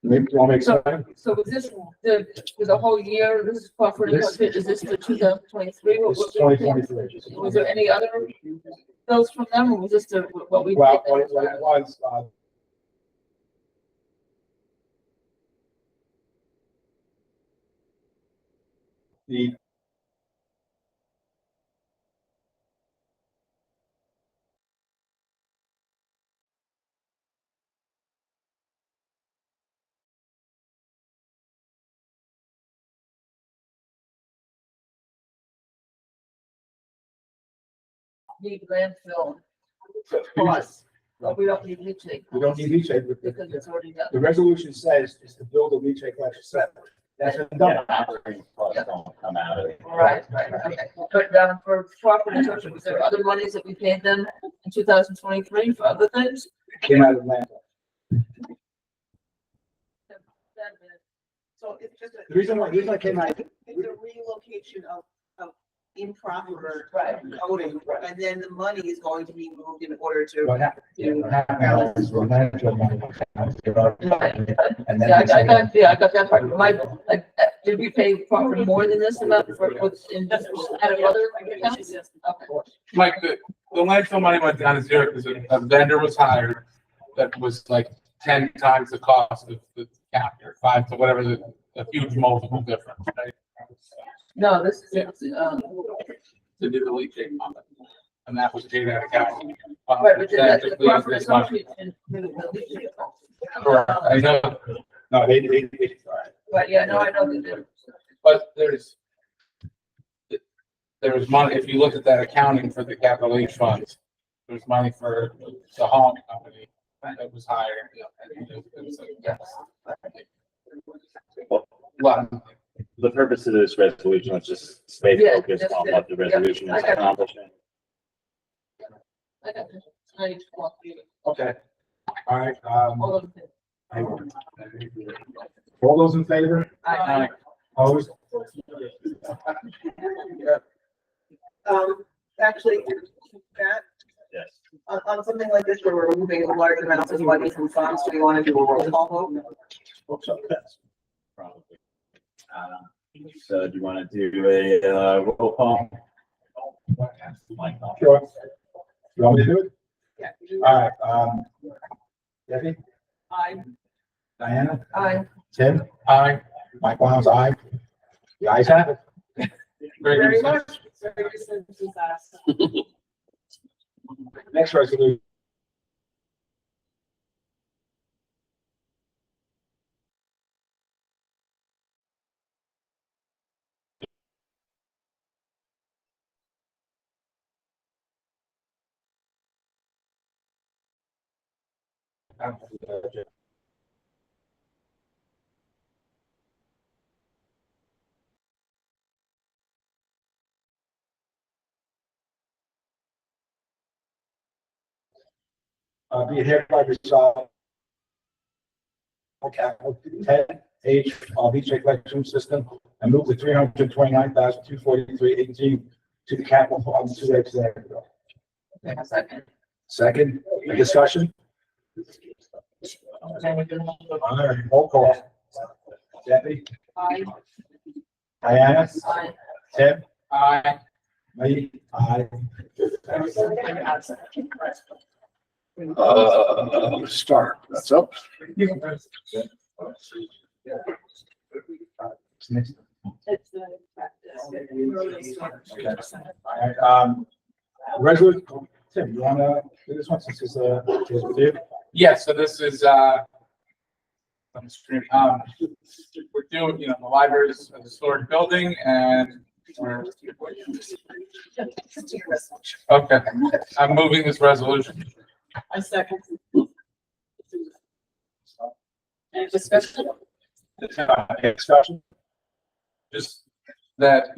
Maybe you want to make something? So was this for the whole year, this is Crawford, is this for 2023? This is 2023. Was there any other bills from them, or was this what we? Well, what it was, the Need landfill costs, but we don't need leachate. we don't need leachate Because it's already done. the resolution says is to build a leachate collection center. That's been done. Operating costs don't come out of it. Right, okay. But for Crawford and Associates, was there other monies that we paid them in 2023 for other things? Came out of the landfill. So it's just The reason why it came out, it's a relocation of improper Right. coding, and then the money is going to be moved in order to. what happened is the landfill money. And Yeah, I then. got that part. Did we pay Crawford more than this amount for what's in, out of other accounts? Okay. Mike, the landfill money went down to zero because a vendor was hired that was like 10 times the cost of the capture, 5 to whatever, a huge multiple difference, right? No, this is, To do the leachate on it. And that was paid out of capital. right, but the Crawford This money. Associates included the leachate. Correct, I know, No, they, all right. But yeah, no, I know they did. but there's money, if you look at that accounting for the capital H funds, there's money for the hauling company that was hired. It was like, yes. A lot of money. The purpose of this resolution is just stay Yeah, focused just- on what the resolution yeah, is I got it. accomplishing. I got this. I just want you to- Okay. All right, all of them. all those in favor? Aye. Opposed? Actually, that, Yes. on something like this where we're moving large amounts of money from funds, do we want to do a roll call vote? Probably. So do you want to do a roll call? Mike, no. Sure. You want me to do it? Yeah. All right, Debbie, Aye. Diana, Aye. Tim, Aye. Mike Wiles, aye. The ayes have it. Very much. Very good since last. Next resolution. Be it hereby resolved. Okay, 10H, beach collection system, and move the 329,243.18 to the capital fund to there. Second, a discussion? All right, roll call. Debbie? Aye. Diana? Aye. Tim? Aye. Me? Aye. Start, that's up. Next. It's All right, resolution, Tim, you wanna do this one since it's with you? Yeah, so this is, on the stream, we're doing, the library's a historic building and we're. Okay, I'm moving this resolution. I second. Any discussion? Discussion? Just that,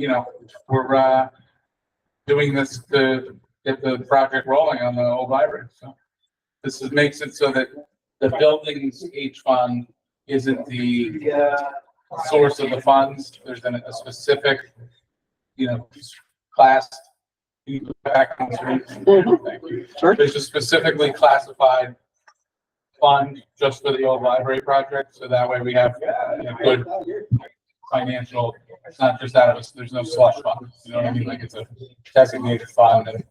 we're, doing this to get the project rolling on the old library, so. Makes it so that the buildings H fund isn't the source of the funds. There's a specific, class. You can go back on the screen. Thank you. There's a specifically classified fund just for the old library project, so that way we have good financial. It's not just out of us. There's no slush fund. You know what I mean? Like it's a designated fund and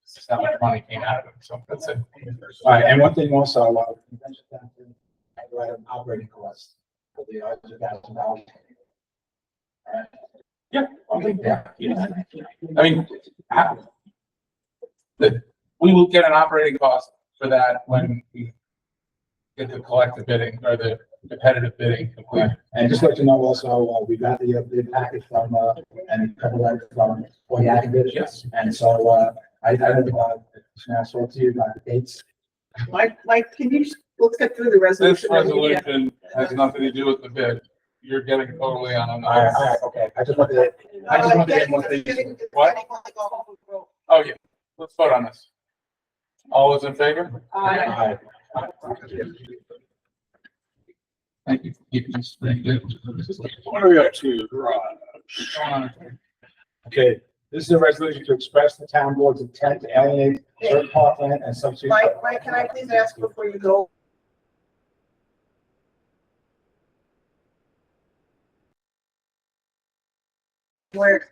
it's just how much money came out of it. So that's it. All right, and one thing also, you mentioned that I had an operating cost for the $100,000. Yeah. I mean, we will get an operating cost for that when we get the collective bidding or the competitive bidding complete. And just let you know also, we got the bid package from, and a couple letters from the Yes. And so, I don't know, I saw to you about the dates. Mike, can you, let's get through the This resolution. resolution has nothing to do with the bid. You're getting totally on. All right, okay, I just wanted to get one thing. What? Oh, yeah, let's vote on this. All those in favor? Aye. Thank you for keeping this thing good. What are we up to? Okay, this is a resolution to express the town board's intent to alienate certain parkland and substitute. Mike, can I please ask before you go? Where?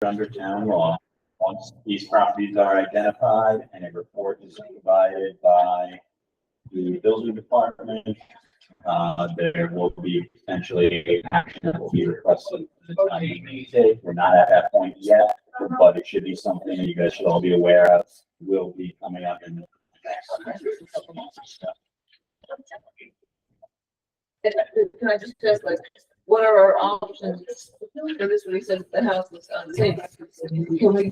Under town law, once these properties are identified and a report is provided by the building department, there will be potentially action that will be requested. We're not at that point yet, but it should be something you guys should all be aware of. Will be coming up in the next couple months. Can I just ask, like, what are our options? For this, when he says the house is unsafe, can we,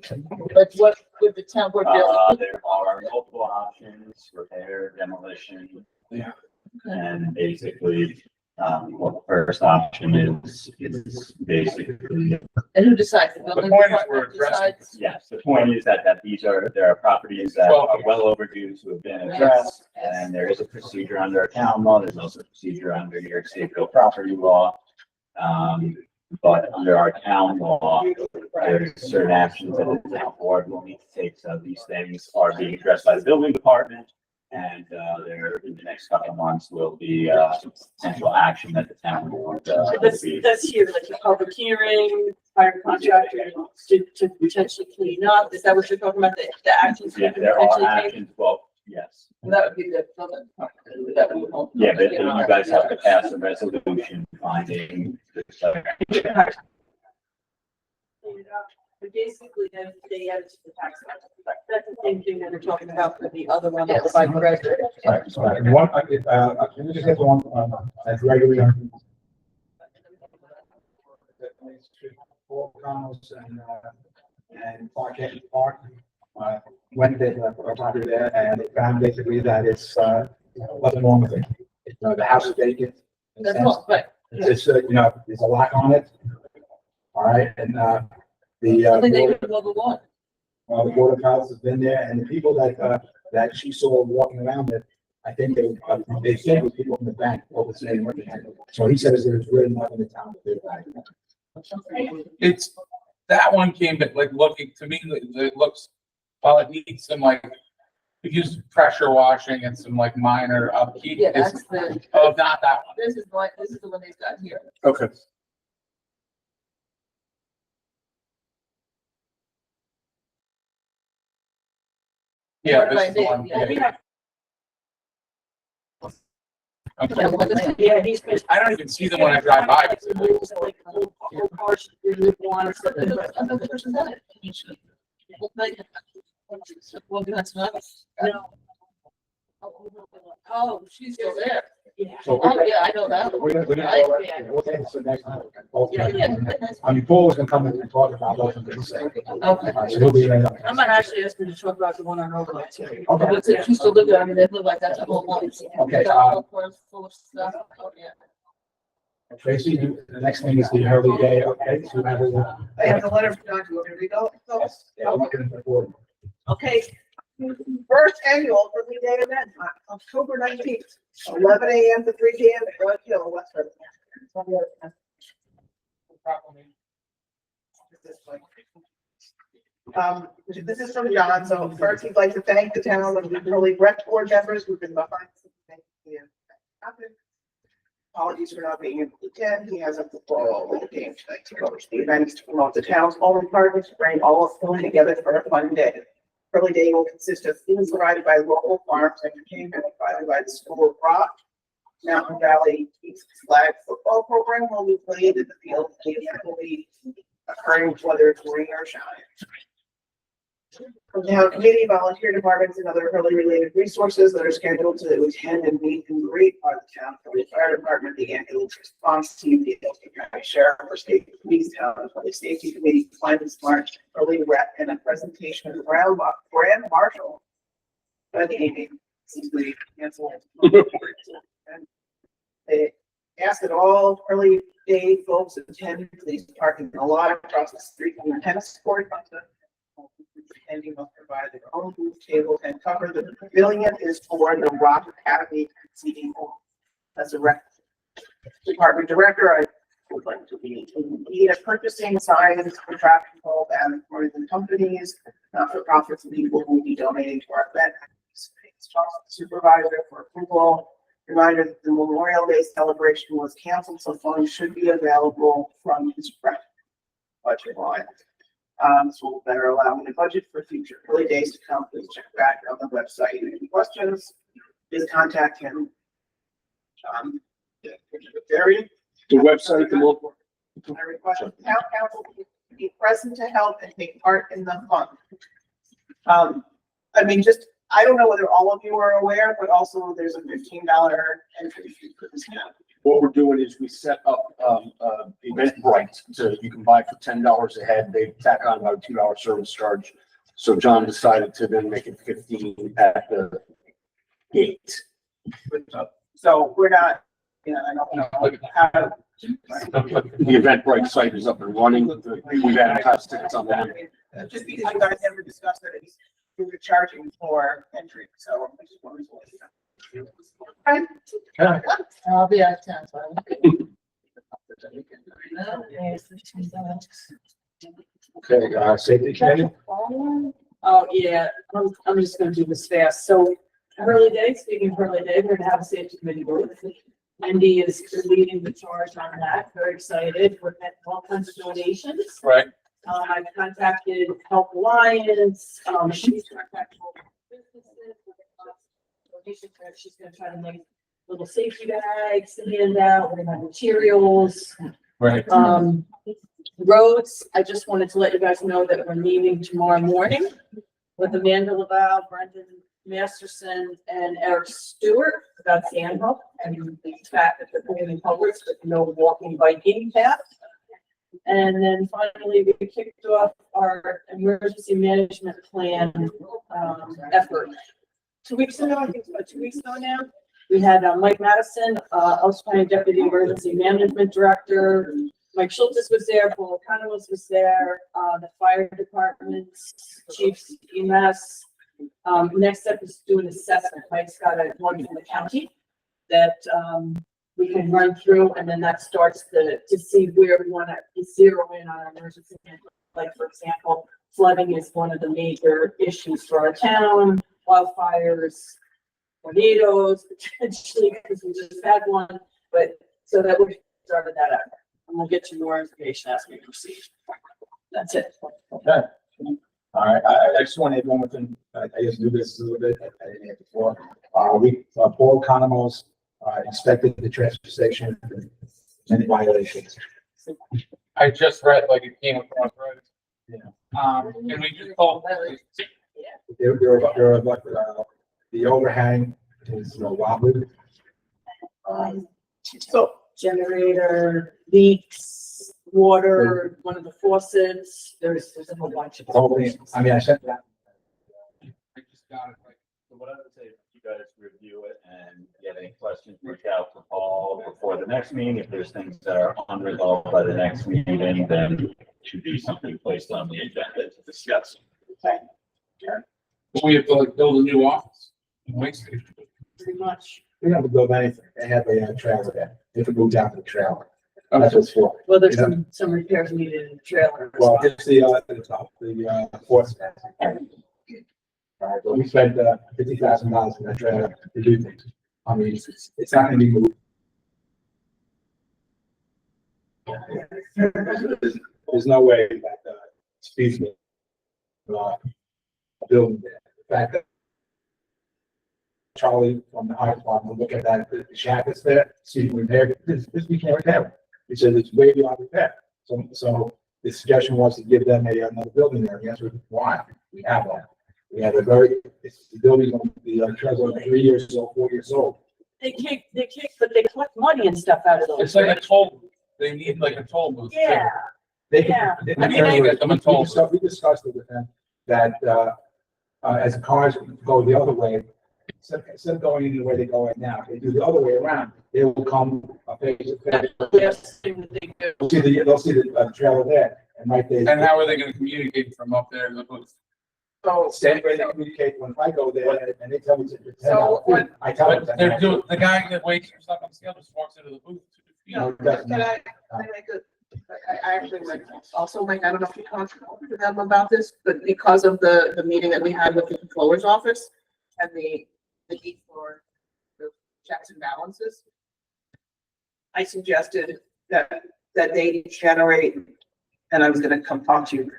like, what would the town board do? There are multiple options: repair, demolition. Yeah. And basically, Well, the first option is basically, And who decides? The building point is department we're addressing- decides? yes, the point is that there are properties that are well overdue to have been addressed. And there is a procedure under our town law. There's also a procedure under New York State real property law. But under our town law, there's certain actions that the town board will need to take. So these things are being addressed by the building department. And there, in the next couple of months, will be potential action that the town board So will That's, be. that's here, like a public hearing, fire contractor to potentially clean up. Is that what you're talking about? The actions we Yeah, could there are potentially take? actions, well, yes. That would be the building. That would be- Yeah, but you guys have to pass a resolution finding. But basically, then they add it to the tax. That's the same thing that we're talking about for the other one, the bike record. Sorry, one, can we just get the one, that's regularly. Four Connells and Park, went there, property there, and they found basically that it's, nothing wrong with it. The house is vacant. That's all, but It's, there's a lock on it. All right, and, I think they the, could level one. the Board of Health has been there, and the people that she saw walking around it, I think they said it was people in the bank, over saying what they had. So he says there's really nothing in town to do about it. It's, that one came, but like looking, to me, it looks, while it needs some like, it uses pressure washing and some like minor upkeep. Yeah, It's- that's the, Oh, not that one. this is the one they've got here. Okay. Yeah, What this did is the I one. do? Yeah, we Yeah. have- Okay. Yeah, what is it? Yeah, he's. I don't even see them when I drive by. Like, whole cars, they live one or something. Another person done it. Like, well, that's nice. No. Oh, she's still there. Yeah. So Oh, yeah, I know that. we're gonna go right, we'll take this to the next time. I mean, Paul was gonna come in and talk about what I'm gonna say. Okay. All right, so he'll be right up. I might actually ask him to talk about the one on overlay too. Okay. But if you still live there, I mean, they live like that the whole month. Okay, Got all cars full of stuff. Oh, yeah. Tracy, the next thing is the Hurley Day, okay? So that is, I have the letter from Dr. Liberty. Go. yes, yeah, I'm looking for it. Okay. First annual Hurley Day event, October 19th, 11 a.m. to 3 p.m. at Roy Hill, West Hurley. This is from John. So first, he'd like to thank the town of Hurley Rec Board members who've been behind. Apologies for not being able to attend. He has a football game tonight to coach the events to promote the town's home departments, bring all of them together for a fun day. Hurley Day will consist of food provided by local farms, entertainment provided by the School of Rock. Mountain Valley East Flag football program will be played at the field. It will be occurring whether it's rain or shine. From town committee, volunteer departments, and other Hurley related resources that are scheduled to attend and meet and greet are the town Hurley Fire Department, the ambulance response team, the Elton County Sheriff, or state police, town Hurley Safety Committee, Climate Smart, Hurley Rec, and a presentation of the Grand Marshal. But the evening, since we canceled. And they ask that all Hurley Day folks attend, please park in the lot across the street from the tennis court. Attending must provide their own booth, tables, and cover. The pavilion is for the Rock Academy seating. As a rec department director, I would like to be purchasing signs for traffic control and for the companies, not-for-profits, and people who will be donating to our event. Supervisor for approval. Reminder that the Memorial Day celebration was canceled, so funds should be available from his budget line. So we'll better allow the budget for future early days to come. Please check back on the website. Any questions? Please contact him. Very. The website, the local. I request the town council to be present to help and take part in the fund. I mean, just, I don't know whether all of you are aware, but also there's a $15 entry fee for this town. What we're doing is we set up, Eventbrite, so you can buy for $10 a head. They tack on about a $2 service charge. So John decided to then make it 15 at the gate. So we're not, you know, I don't know how to. The Eventbrite site is up and running. We've advertised tickets on that. Just because you guys never discussed that we were charging for entry, so I just wanted to let you know. I'll be out of town, so. Okay, safety training. Oh, yeah, I'm just gonna do this fast. So Hurley Day, speaking of Hurley Day, we're gonna have a safety committee board. Andy is leading the charge on that. Very excited. We're getting all kinds of donations. Right. I've contacted Help Alliance, she's contacted all the businesses. Donations, she's gonna try to make little safety bags to hand out. We're gonna have materials. Right. Roads, I just wanted to let you guys know that we're meeting tomorrow morning with Amanda Laval, Brendan Masterson, and Eric Stewart about Sandhook and the fact that they're putting in public, but no walking, biking path. And then finally, we kicked off our emergency management plan effort 2 weeks ago. I think it's about 2 weeks ago now. We had Mike Madison, Ulster County Deputy Emergency Management Director. Mike Schultz was there, Paul O'Connor was there, the fire department's chiefs, EMS. Next step is do an assessment. Mike's got a one from the county that we can run through, and then that starts to see where we want to zero in on our emergency management. Like, for example, flooding is one of the major issues for our town, wildfires, tornadoes, potentially, because we just had one, but so that we started that out. And we'll get you more information as we proceed. That's it. Okay. All right, I just want everyone within, I just knew this a little bit, I didn't have before. Paul Economos inspected the transfer station, any violations. I just read like it came across roads. Yeah. Can we just call? They're like, the overhang is wobbly. So generator leaks, water, one of the faucets, there's a whole bunch of. I mean, I said that. I just got it. So what I would say, is you guys review it and get any questions, reach out to Paul before the next meeting. If there's things that are unresolved by the next meeting, then it should be something placed on the agenda to discuss. We have to like build a new office. Pretty much. We don't have to build anything. They have a trailer there. They can move down to the trailer. That's what's for. Well, there's some repairs needed in the trailer. Well, just the force. All right, but we spent $50,000 in that trailer to do things. I mean, it's not gonna be moved. There's no way that speeds me. Building there. The fact that Charlie from the high department will look at that, the shack that's there, see if we repair it. This we can't repair it. He said it's way beyond repair. So the suggestion was to give them another building there. The answer is why? We have one. We have the building on the treasure 3 years old, 4 years old. They kick, but they collect money and stuff out of those. It's like a toll. They need like a toll booth. Yeah. They Yeah. can. I mean, they get them a toll. We discussed it with them that as the cars go the other way, instead of going the way they go right now, they do the other way around. They will come face to face. They'll see the trailer there, and right there. And how are they gonna communicate from up there to the booth? So, Same way they communicate when I go there and they tell me to pretend. So, what- I tell them. But they're doing, the guy that waits for stuff on scale just walks into the booth. No, it doesn't. Can I make I actually like, also like, I don't know if you talked to them about this, but because of the meeting that we had with the controller's office and the need for the checks and balances, I suggested that they generate, and I was gonna come talk to you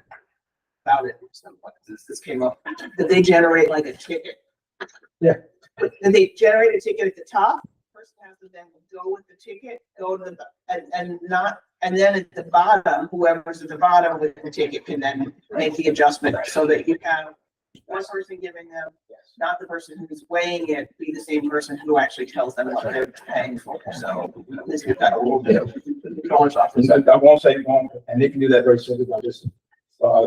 about it, this came up, that they generate like a ticket. Yeah. And they generate a ticket at the top, person has to then go with the ticket, go to the, and then at the bottom, whoever's at the bottom with the ticket can then make the adjustment so that you have one person giving them, not the person who's weighing it, be the same person who actually tells them what they're paying for. So this is got a little bit of controller's office. I won't say wrong, and they can do that very simply by just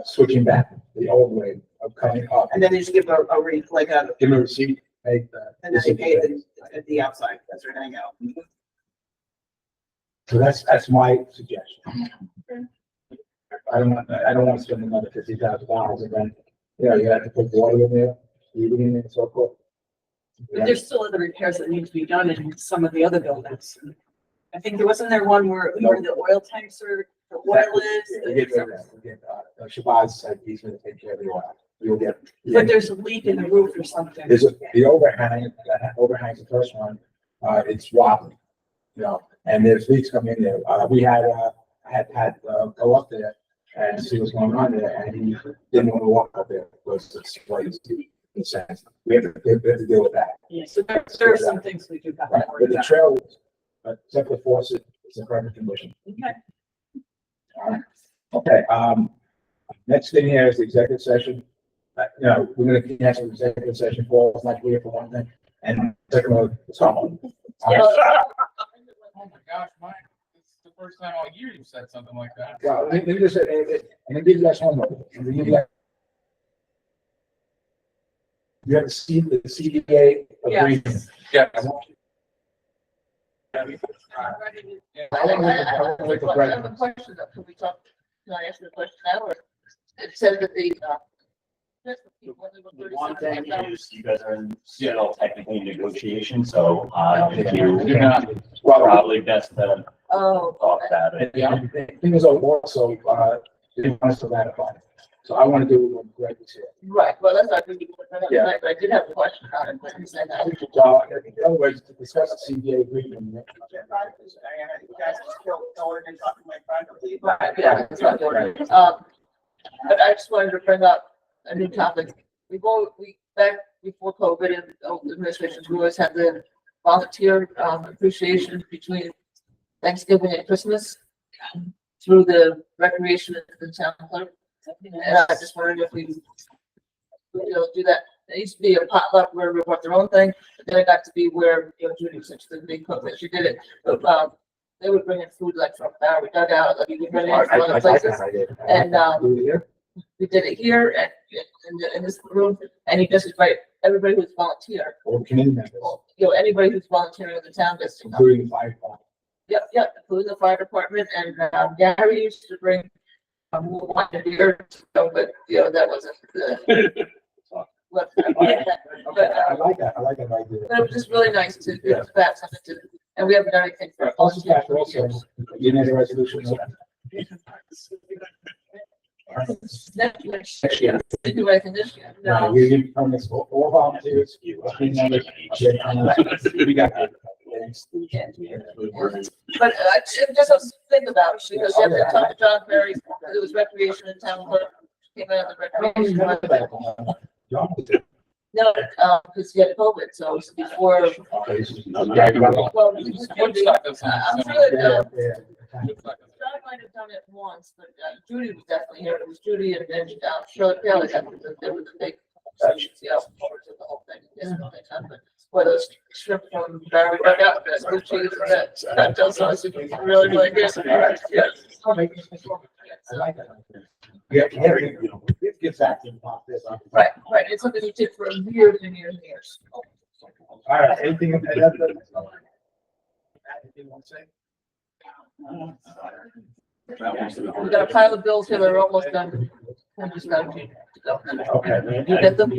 switching back the old way of coming up. And then they just give a like a, Give them a receipt, make the. and then they pay at the outside, that's where they go. So that's my suggestion. I don't want to spend another $50,000 and then, you have to put water in there, heating in it and so forth. But there's still other repairs that need to be done in some of the other buildings. I think there wasn't there one where the oil tanks are, the oil is. Shabazz said he's gonna take care of the oil. You'll get. But there's a leak in the roof or something. There's the overhang, that overhangs the first one, it's wobbly, and there's leaks coming in there. We had, go up there and see what's going on there, and he didn't want to walk up there, because it's sense. We have to deal with that. Yeah, so there are some things we do have to Right, worry but the about. trail, except for faucet, it's in perfect condition. Okay. Okay, next thing here is the executive session. We're gonna cancel the executive session for, it's not here for one thing, and second one, it's home. Oh my gosh, Mike, this is the first time all year you've said something like that. Well, let me just say, and then give you guys homework. You have to see the CDA agreement. Yeah. I want you- Yeah. I want to make the I have a president. question, can we talk, can I ask you a question now, or it says that the, The one thing is you guys are still technically in negotiation, so, if you probably best to oh, talk about it. And the thing is also, they want us to ratify it. So I want to do it when Greg is here. right, well, that's not really, Yeah. I did have a question on it, but you said that. So, in other words, to discuss the CDA agreement. Right, yeah, that's not good. But I just wanted to bring up a new topic. Back before COVID and old administrations, we always had the volunteer, appreciation between Thanksgiving and Christmas through the recreation and the town clerk. And I just wondered if we, do that. It used to be a potluck where everyone brought their own thing, but then it got to be where, Judy was such the big cook that she did it. But, they would bring in food like from Bowery Dugout, like you could bring in from other places. And, we did it here and in this room, and you just invite everybody who's volunteer, Or committee members, anybody who's volunteering in the town just. including the fire department. Yep, including the fire department, and, Gary used to bring, wine and beer, so, but, that wasn't the. What, I like that idea. but it was just really nice to, have something to, and we haven't done anything for. Also, after also, you need a resolution. Next year. Didn't do anything this year. No, we give permits for all volunteers. We got it. But just a think about it, because you have to talk to John Perry, it was recreation in town clerk, came out of the recreation. No, because he had COVID, so it was before, well, I'm sure that, John might have done it once, but Judy was definitely here, it was Judy and then, Shirley Taylor, there was a big, forward to the whole thing. But where those shrimp from Barry Dugout, that's good cheese, that does us, really, really good. Yes. I like that. Yeah, it gets active about this. Right, it's something you did for years and years and years. All right, anything? Anything you want to say? We got a pile of bills here that are almost done. I just got to go. Okay. You get them?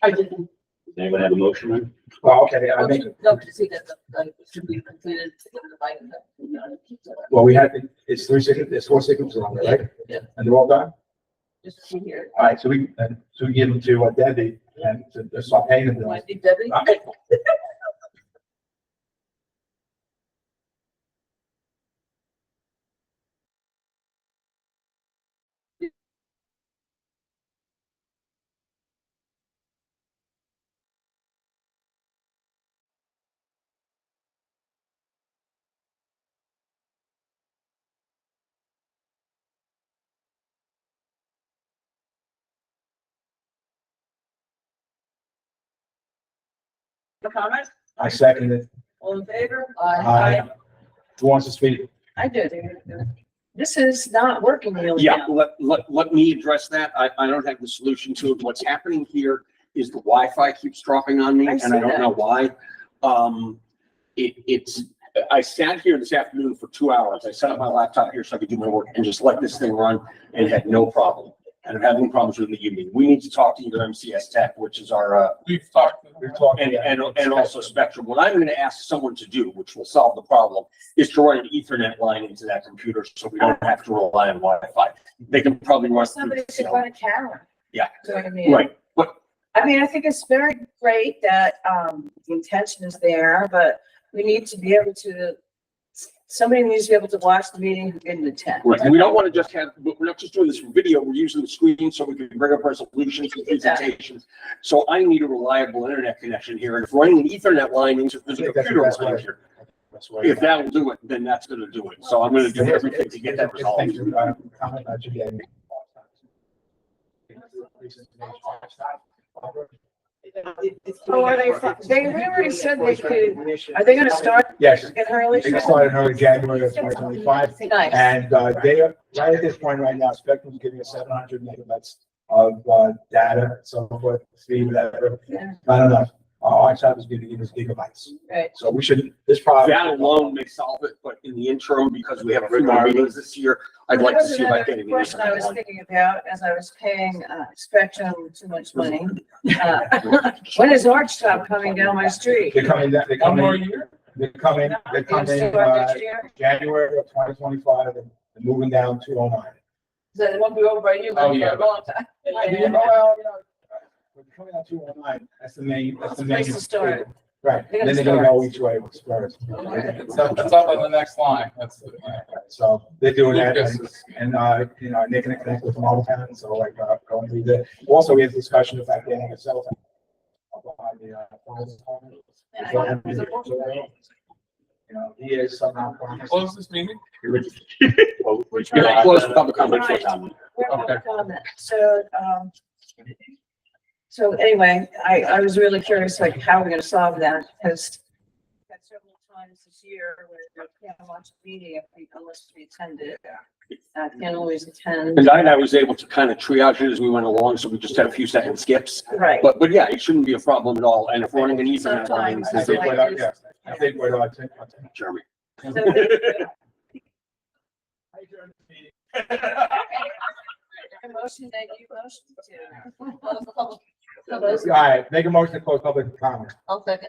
I didn't. Does anyone have a motion on? Well, okay, I think, No, to see that the, should be completed. well, we had, it's 3 seconds, it's 4 seconds on there, right? Yeah. And they're all done? Just see here. All right, so we give them to Debbie and to start paying the bills. Might be Debbie. No comment? I second it. All in favor? Aye. Who wants to speak? I did. This is not working really Yeah, well. let me address that. I don't have the solution to it. What's happening here is the Wi-Fi keeps dropping on me I and see I don't that. know why. It's I sat here this afternoon for 2 hours. I set up my laptop here so I could do my work and just let this thing run and had no problem. And I'm having problems with the evening. We need to talk to either MCS Tech, which is our, We've talked. and also Spectrum. What I'm gonna ask someone to do, which will solve the problem, is to run an Ethernet line into that computer so we don't have to rely on Wi-Fi. They can probably run. Somebody should run a camera. Yeah. Do you know what I mean? Right, but I mean, I think it's very great that, the intention is there, but we need to be able to, somebody needs to be able to watch the meeting who didn't attend. right, and we don't want to just have, we're not just doing this for video, we're using the screen so we can bring up our solutions and presentations. So I need a reliable internet connection here, and if running an Ethernet line into the computer line here, if that will do it, then that's gonna do it. So I'm gonna do everything to get that resolved. Oh, are they already said they could, are they gonna start Yes, in Hurley? they can start in early January of 2025. Nice. And they are, right at this point right now, Spectrum's giving us 700 megabytes of data, so forth, speed, whatever. Yeah. Not enough. Our side is going to give us gigabytes. Right. So we should, this problem. That alone may solve it, but in the interim, because we have a few more meetings this year, I'd like to see if I can. Question I was thinking about as I was paying, Spectrum too much money. When is Arch Stop coming down my street? They're coming, they're One more coming, year? they're coming, Next year? January of 2025 and moving down 209. So it won't be over by you, Oh, but for yeah. a long time. We're coming out 209, that's the main, that's the Place main. to start. Right, They're and then gonna they're gonna go each way with Spurs. That's up on the next line. That's. So they're doing that, Lucas. and, you know, making it connect with all town, so like, going through the, also we have discussion about getting a cell phone. Behind the, you know, he is somehow. Close this meeting? Yeah, close the public comment for time. Okay. Comment. So anyway, I was really curious, like, how we're gonna solve that, because had several times this year where we can't watch a meeting unless we attend it. I can't always attend. And I was able to kind of triage it as we went along, so we just had a few second skips. Right. But yeah, it shouldn't be a problem at all. And if running an Ethernet line, Sometimes I think like what, this. yeah, I think what I think. Jeremy. A motion that you motion to. All right, make a motion to close public comment. I'll second.